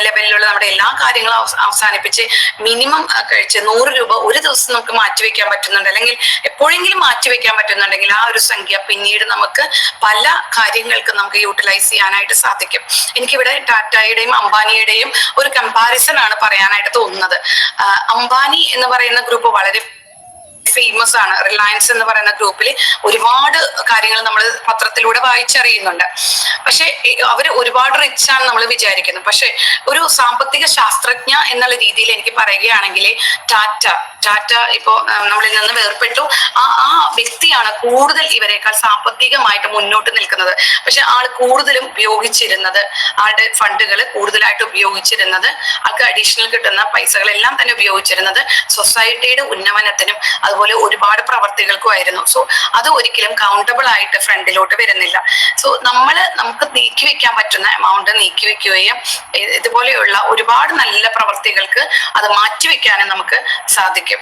ലെവലിലുള്ള നമ്മുടെ എല്ലാ കാര്യങ്ങളും അവസാനിപ്പിച്ച് മിനിമം കഴിച്ച് 100 രൂപ ഒരു ദിവസം നമുക്ക് മാറ്റിവെക്കാൻ പറ്റുന്നുണ്ട്, അല്ലെങ്കിൽ എപ്പോഴെങ്കിലും മാറ്റിവെക്കാൻ പറ്റുന്നുണ്ടെങ്കിൽ ആ ഒരു സംഖ്യ പിന്നീട് നമുക്ക് പല കാര്യങ്ങൾക്കും നമുക്ക് യൂട്ടിലൈസ് ചെയ്യാനായിട്ട് സാധിക്കും. എനിക്കിവിടെ ടാറ്റയുടെയും അംബാനിയുടെയും ഒരു കമ്പാരിസൺ ആണ് പറയാനായിട്ട് തോന്നുന്നത്. അംബാനി എന്ന് പറയുന്ന ഗ്രൂപ്പ് വളരെ ഫേമസ് ആണ്. റിലയൻസ് എന്ന് പറയുന്ന ഗ്രൂപ്പിൽ ഒരുപാട് കാര്യങ്ങൾ നമ്മൾ പത്രത്തിലൂടെ വായിച്ചറിയുന്നുണ്ട്. പക്ഷെ അവർ ഒരുപാട് റിച്ച് ആണ് നമ്മൾ വിചാരിക്കുന്നു. പക്ഷെ ഒരു സാമ്പത്തിക ശാസ്ത്രജ്ഞ എന്നുള്ള രീതിയിൽ എനിക്ക് പറയുകയാണെങ്കിൽ ടാറ്റ ഇപ്പോ നമ്മളിൽ നിന്ന് വേർപെട്ടു. ആ വ്യക്തിയാണ് കൂടുതൽ ഇവരെക്കാൾ സാമ്പത്തികമായിട്ട് മുന്നോട്ട് നിൽക്കുന്നത്. പക്ഷെ ആൾ കൂടുതലും ഉപയോഗിച്ചിരുന്നത്, ആളുടെ ഫണ്ടുകൾ കൂടുതലായിട്ട് ഉപയോഗിച്ചിരുന്നത്, ആൾക്ക് അഡീഷണൽ കിട്ടുന്ന പൈസകളെല്ലാം തന്നെ ഉപയോഗിച്ചിരുന്നത് സൊസൈറ്റിയുടെ ഉന്നമനത്തിനും അതുപോലെ ഒരുപാട് പ്രവർത്തികൾക്കുമായിരുന്നു. സോ അത് ഒരിക്കലും കൗണ്ടബിൾ ആയിട്ട് ഫ്രണ്ടിലോട്ട് വരുന്നില്ല. സോ നമുക്ക് നീക്കി വെക്കാൻ പറ്റുന്ന എമൗണ്ട് നീക്കി വെക്കുകയും ഇതുപോലെയുള്ള ഒരുപാട് നല്ല പ്രവർത്തികൾക്ക് അത് മാറ്റിവെക്കാനും നമുക്ക് സാധിക്കും.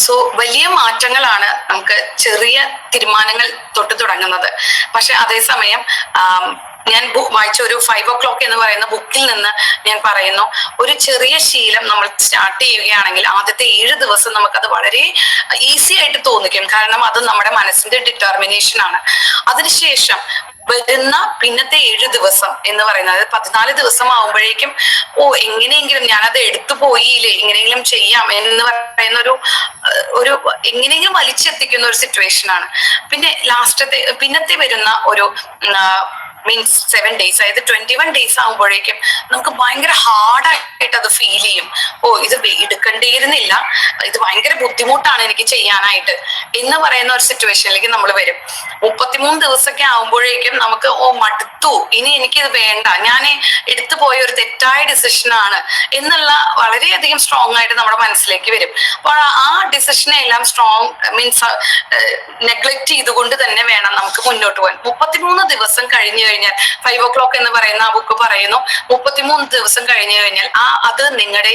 സോ വലിയ മാറ്റങ്ങളാണ് നമുക്ക് ചെറിയ തീരുമാനങ്ങൾ തൊട്ട് തുടങ്ങുന്നത്. പക്ഷെ അതേസമയം ഞാൻ വായിച്ച ഒരു 5 o'clock എന്ന് പറയുന്ന ബുക്കിൽ നിന്ന് ഞാൻ പറയുന്നു, ഒരു ചെറിയ ശീലം നമ്മൾ സ്റ്റാർട്ട് ചെയ്യുകയാണെങ്കിൽ ആദ്യത്തെ 7 ദിവസം നമുക്കത് വളരെ ഈസി ആയിട്ട് തോന്നിക്കും. കാരണം അത് നമ്മുടെ മനസ്സിന്റെ ഡിറ്റർമിനേഷൻ ആണ്. അതിനുശേഷം വരുന്ന പിന്നത്തെ 7 ദിവസം എന്ന് പറയുന്നത് 14 ദിവസം ആവുമ്പോഴേക്കും എങ്ങനെയെങ്കിലും ഞാനത് എടുത്തു പോയില്ലേ, എങ്ങനെയെങ്കിലും ചെയ്യാം എന്ന് പറയുന്ന ഒരു എങ്ങനെയെങ്കിലും വലിച്ചെത്തിക്കുന്ന ഒരു സിറ്റുവേഷൻ ആണ്. പിന്നെ പിന്നത്തെ വരുന്ന ഒരു മീൻസ് 7 days, അതായത് 21 days ആകുമ്പോഴേക്കും നമുക്ക് ഭയങ്കര ഹാർഡായിട്ട് അത് ഫീൽ ചെയ്യും. ഇത് എടുക്കേണ്ടിയിരുന്നില്ല, ഇത് ഭയങ്കര ബുദ്ധിമുട്ടാണ് എനിക്ക് ചെയ്യാനായിട്ട് എന്ന് പറയുന്ന ഒരു സിറ്റുവേഷനിലേക്ക് നമ്മൾ വരും. 33 ദിവസമൊക്കെ ആകുമ്പോഴേക്കും നമുക്ക് മടുത്തു, ഇനി എനിക്കിത് വേണ്ട, ഞാൻ എടുത്തു പോയ ഒരു തെറ്റായ ഡിസിഷനാണ് എന്നുള്ള വളരെയധികം സ്ട്രോങ് ആയിട്ട് നമ്മുടെ മനസ്സിലേക്ക് വരും. അപ്പോൾ ആ ഡിസിഷനെ എല്ലാം സ്ട്രോങ് മീൻസ് നെഗ്ലക്ട് ചെയ്തുകൊണ്ട് തന്നെ വേണം നമുക്ക് മുന്നോട്ട് പോകാൻ. 33 ദിവസം കഴിഞ്ഞു കഴിഞ്ഞാൽ 5 o'clock എന്ന് പറയുന്ന ആ ബുക്ക് പറയുന്നു, 33 ദിവസം കഴിഞ്ഞു കഴിഞ്ഞാൽ അത് നിങ്ങളുടെ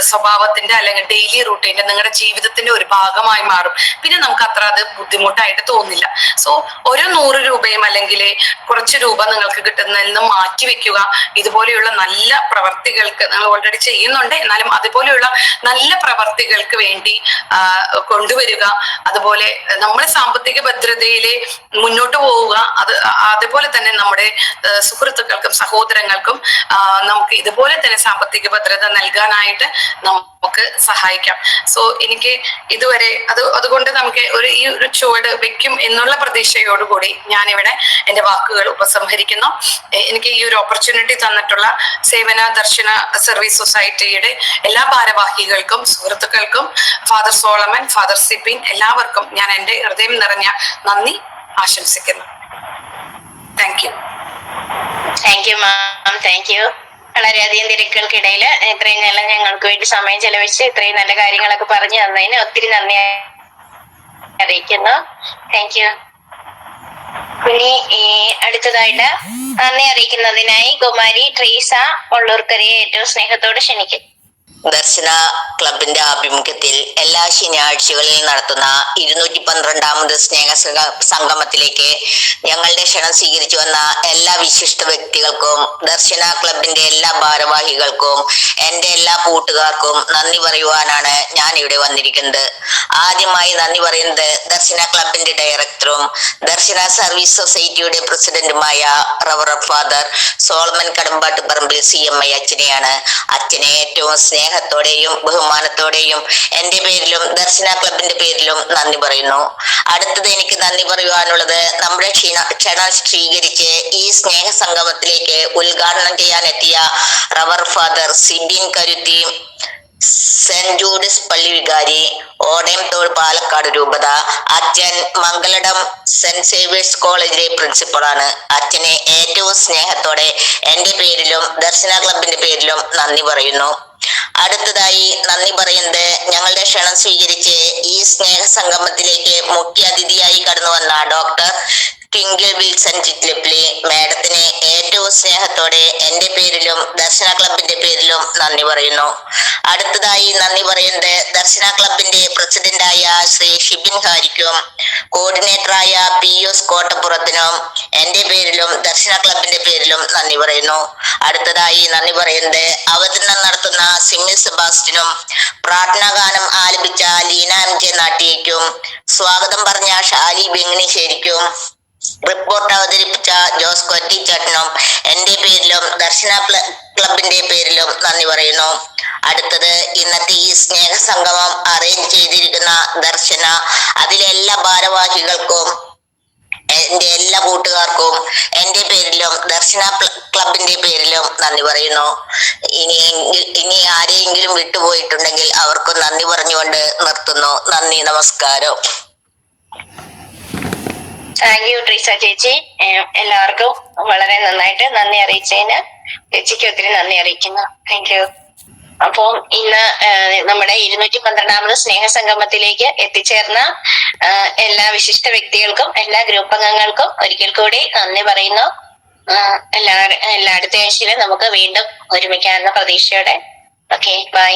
സ്വഭാവത്തിന്റെ അല്ലെങ്കിൽ ഡെയിലി റൂട്ടീന്റെ നിങ്ങളുടെ ജീവിതത്തിന്റെ ഒരു ഭാഗമായി മാറും. പിന്നെ നമുക്ക് അത്ര അത് ബുദ്ധിമുട്ടായിട്ട് തോന്നില്ല. സോ ഒരു 100 രൂപയും അല്ലെങ്കിൽ കുറച്ച് രൂപ നിങ്ങൾക്ക് കിട്ടുന്നതിൽ നിന്ന് മാറ്റി വെക്കുക. ഇതുപോലെയുള്ള നല്ല പ്രവർത്തികൾക്ക് നിങ്ങൾ ഓൾറെഡി ചെയ്യുന്നുണ്ട്, എന്നാലും അതുപോലെയുള്ള നല്ല പ്രവർത്തികൾക്ക് വേണ്ടി കൊണ്ടുവരിക. അതുപോലെ നമ്മുടെ സാമ്പത്തിക ഭദ്രതയിലെ മുന്നോട്ട് പോവുക. അതുപോലെ തന്നെ നമ്മുടെ സുഹൃത്തുക്കൾക്കും സഹോദരങ്ങൾക്കും നമുക്ക് ഇതുപോലെ തന്നെ സാമ്പത്തിക ഭദ്രത നൽകാനായിട്ട് നമുക്ക് സഹായിക്കാം. സോ എനിക്ക് ഇതുവരെ അതുകൊണ്ട് നമുക്ക് ഈ ഒരു ചുവട് വെക്കും എന്നുള്ള പ്രതീക്ഷയോടുകൂടി ഞാനിവിടെ എന്റെ വാക്കുകൾ ഉപസംഹരിക്കുന്നു. എനിക്ക് ഈ ഒരു ഓപ്പർച്യൂണിറ്റി തന്നിട്ടുള്ള സേവന ദർശന സർവീസ് സൊസൈറ്റിയുടെ എല്ലാ ഭാരവാഹികൾക്കും സുഹൃത്തുക്കൾക്കും ഫാദർ സോളമൻ, ഫാദർ സിബിൻ, എല്ലാവർക്കും ഞാൻ എന്റെ ഹൃദയം നിറഞ്ഞ നന്ദി ആശംസിക്കുന്നു. Thank you. Thank you ma'am, thank you. വളരെയധികം തിരക്കുകൾക്കിടയിൽ ഇത്രയും നല്ല ഞങ്ങൾക്ക് വേണ്ടി സമയം ചെലവഴിച്ച് ഇത്രയും നല്ല കാര്യങ്ങളൊക്കെ പറഞ്ഞു തന്നതിന് ഒത്തിരി നന്ദി അറിയിക്കുന്നു. Thank you. ഇനി അടുത്തതായിട്ട് നന്ദി അറിയിക്കുന്നതിനായി കുമാരി ട്രീസ ഉള്ളൂർക്കരയെ ഏറ്റവും സ്നേഹത്തോടെ ക്ഷണിക്കും. ദർശന ക്ലബിന്റെ ആഭിമുഖ്യത്തിൽ എല്ലാ ശനിയാഴ്ചകളിൽ നടത്തുന്ന 212ാമത് സ്നേഹ സംഗമത്തിലേക്ക് ഞങ്ങളുടെ ക്ഷണം സ്വീകരിച്ചു വന്ന എല്ലാ വിശിഷ്ട വ്യക്തികൾക്കും ദർശന ക്ലബിന്റെ എല്ലാ ഭാരവാഹികൾക്കും എന്റെ എല്ലാ കൂട്ടുകാർക്കും നന്ദി പറയുവാനാണ് ഞാൻ ഇവിടെ വന്നിരിക്കുന്നത്. ആദ്യമായി നന്ദി പറയുന്നത് ദർശന ക്ലബിന്റെ ഡയറക്ടറും ദർശന സർവീസ് സൊസൈറ്റിയുടെ പ്രസിഡന്റുമായ റവറന്റ് ഫാദർ സോളമൻ കടമ്പാട്ട് പറമ്പിൽ CMI അച്ഛനെയാണ്. അച്ഛനെ ഏറ്റവും സ്നേഹത്തോടെയും ബഹുമാനത്തോടെയും എന്റെ പേരിലും ദർശന ക്ലബിന്റെ പേരിലും നന്ദി പറയുന്നു. അടുത്തത് എനിക്ക് നന്ദി പറയുവാനുള്ളത് നമ്മുടെ ക്ഷണം സ്വീകരിച്ച് ഈ സ്നേഹ സംഗമത്തിലേക്ക് ഉദ്ഘാടനം ചെയ്യാനെത്തിയ റവർ ഫാദർ സിബിൻ കരുത്തി, സെന്റ് ജൂഡസ് പള്ളി വികാരി, ഓടയംതോട് പാലക്കാട് രൂപത, അച്ഛൻ മംഗലടം സെന്റ് സേവിയേഴ്സ് കോളേജിലെ പ്രിൻസിപ്പളാണ്. അച്ഛനെ ഏറ്റവും സ്നേഹത്തോടെ എന്റെ പേരിലും ദർശന ക്ലബിന്റെ പേരിലും നന്ദി പറയുന്നു. അടുത്തതായി നന്ദി പറയുന്നത് ഞങ്ങളുടെ ക്ഷണം സ്വീകരിച്ച് ഈ സ്നേഹ സംഗമത്തിലേക്ക് മുഖ്യ അതിഥിയായി കടന്നു വന്ന ഡോക്ടർ ട്വിങ്കിൾ വിൽസൺ ചിറ്റ്ലിപ്ലി മാഡത്തിന് ഏറ്റവും സ്നേഹത്തോടെ എന്റെ പേരിലും ദർശന ക്ലബിന്റെ പേരിലും നന്ദി പറയുന്നു. അടുത്തതായി നന്ദി പറയുന്നത് ദർശന ക്ലബിന്റെ പ്രസിഡന്റായ ശ്രീ ഷിബിൻ ഹാരിക്കും കോർഡിനേറ്ററായ POS കോട്ടപ്പുറത്തിനും എന്റെ പേരിലും ദർശന ക്ലബിന്റെ പേരിലും നന്ദി പറയുന്നു. അടുത്തതായി നന്ദി പറയുന്നത് അവതരണം നടത്തുന്ന സിമി സെബാസ്റ്റിനും പ്രാർത്ഥനാഗാനം ആലപിച്ച ലീന MJ നാട്ടിയേക്കും സ്വാഗതം പറഞ്ഞ ഷാലി ബെങ്ങിണിശ്ശേരിക്കും റിപ്പോർട്ട് അവതരിപ്പിച്ച ജോസ് കൊറ്റിച്ചേട്ടനും എന്റെ പേരിലും ദർശന ക്ലബിന്റെ പേരിലും നന്ദി പറയുന്നു. അടുത്തത് ഇന്നത്തെ ഈ സ്നേഹ സംഗമം അറേഞ്ച് ചെയ്തിരിക്കുന്ന ദർശന, അതിലെ എല്ലാ ഭാരവാഹികൾക്കും എന്റെ എല്ലാ കൂട്ടുകാർക്കും എന്റെ പേരിലും ദർശന ക്ലബിന്റെ പേരിലും നന്ദി പറയുന്നു. ഇനി ആരെയെങ്കിലും വിട്ടുപോയിട്ടുണ്ടെങ്കിൽ അവർക്കും നന്ദി പറഞ്ഞുകൊണ്ട് നിർത്തുന്നു. നന്ദി, നമസ്കാരം. താങ്ക് യു ട്രീസ ചേച്ചി. എല്ലാവർക്കും വളരെ നന്നായിട്ട് നന്ദി അറിയിച്ചതിന് ചേച്ചിക്ക് ഒത്തിരി നന്ദി അറിയിക്കുന്നു. Thank you. അപ്പം ഇന്ന് നമ്മുടെ 212ാമത് സ്നേഹ സംഗമത്തിലേക്ക് എത്തിച്ചേർന്ന എല്ലാ വിശിഷ്ട വ്യക്തികൾക്കും എല്ലാ ഗ്രൂപ്പ് അംഗങ്ങൾക്കും ഒരിക്കൽ കൂടി നന്ദി പറയുന്നു. എല്ലാ അടുത്ത ആഴ്ചയിലും നമുക്ക് വീണ്ടും ഒരുമിക്കാവുന്ന പ്രതീക്ഷയോടെ. Okay, by.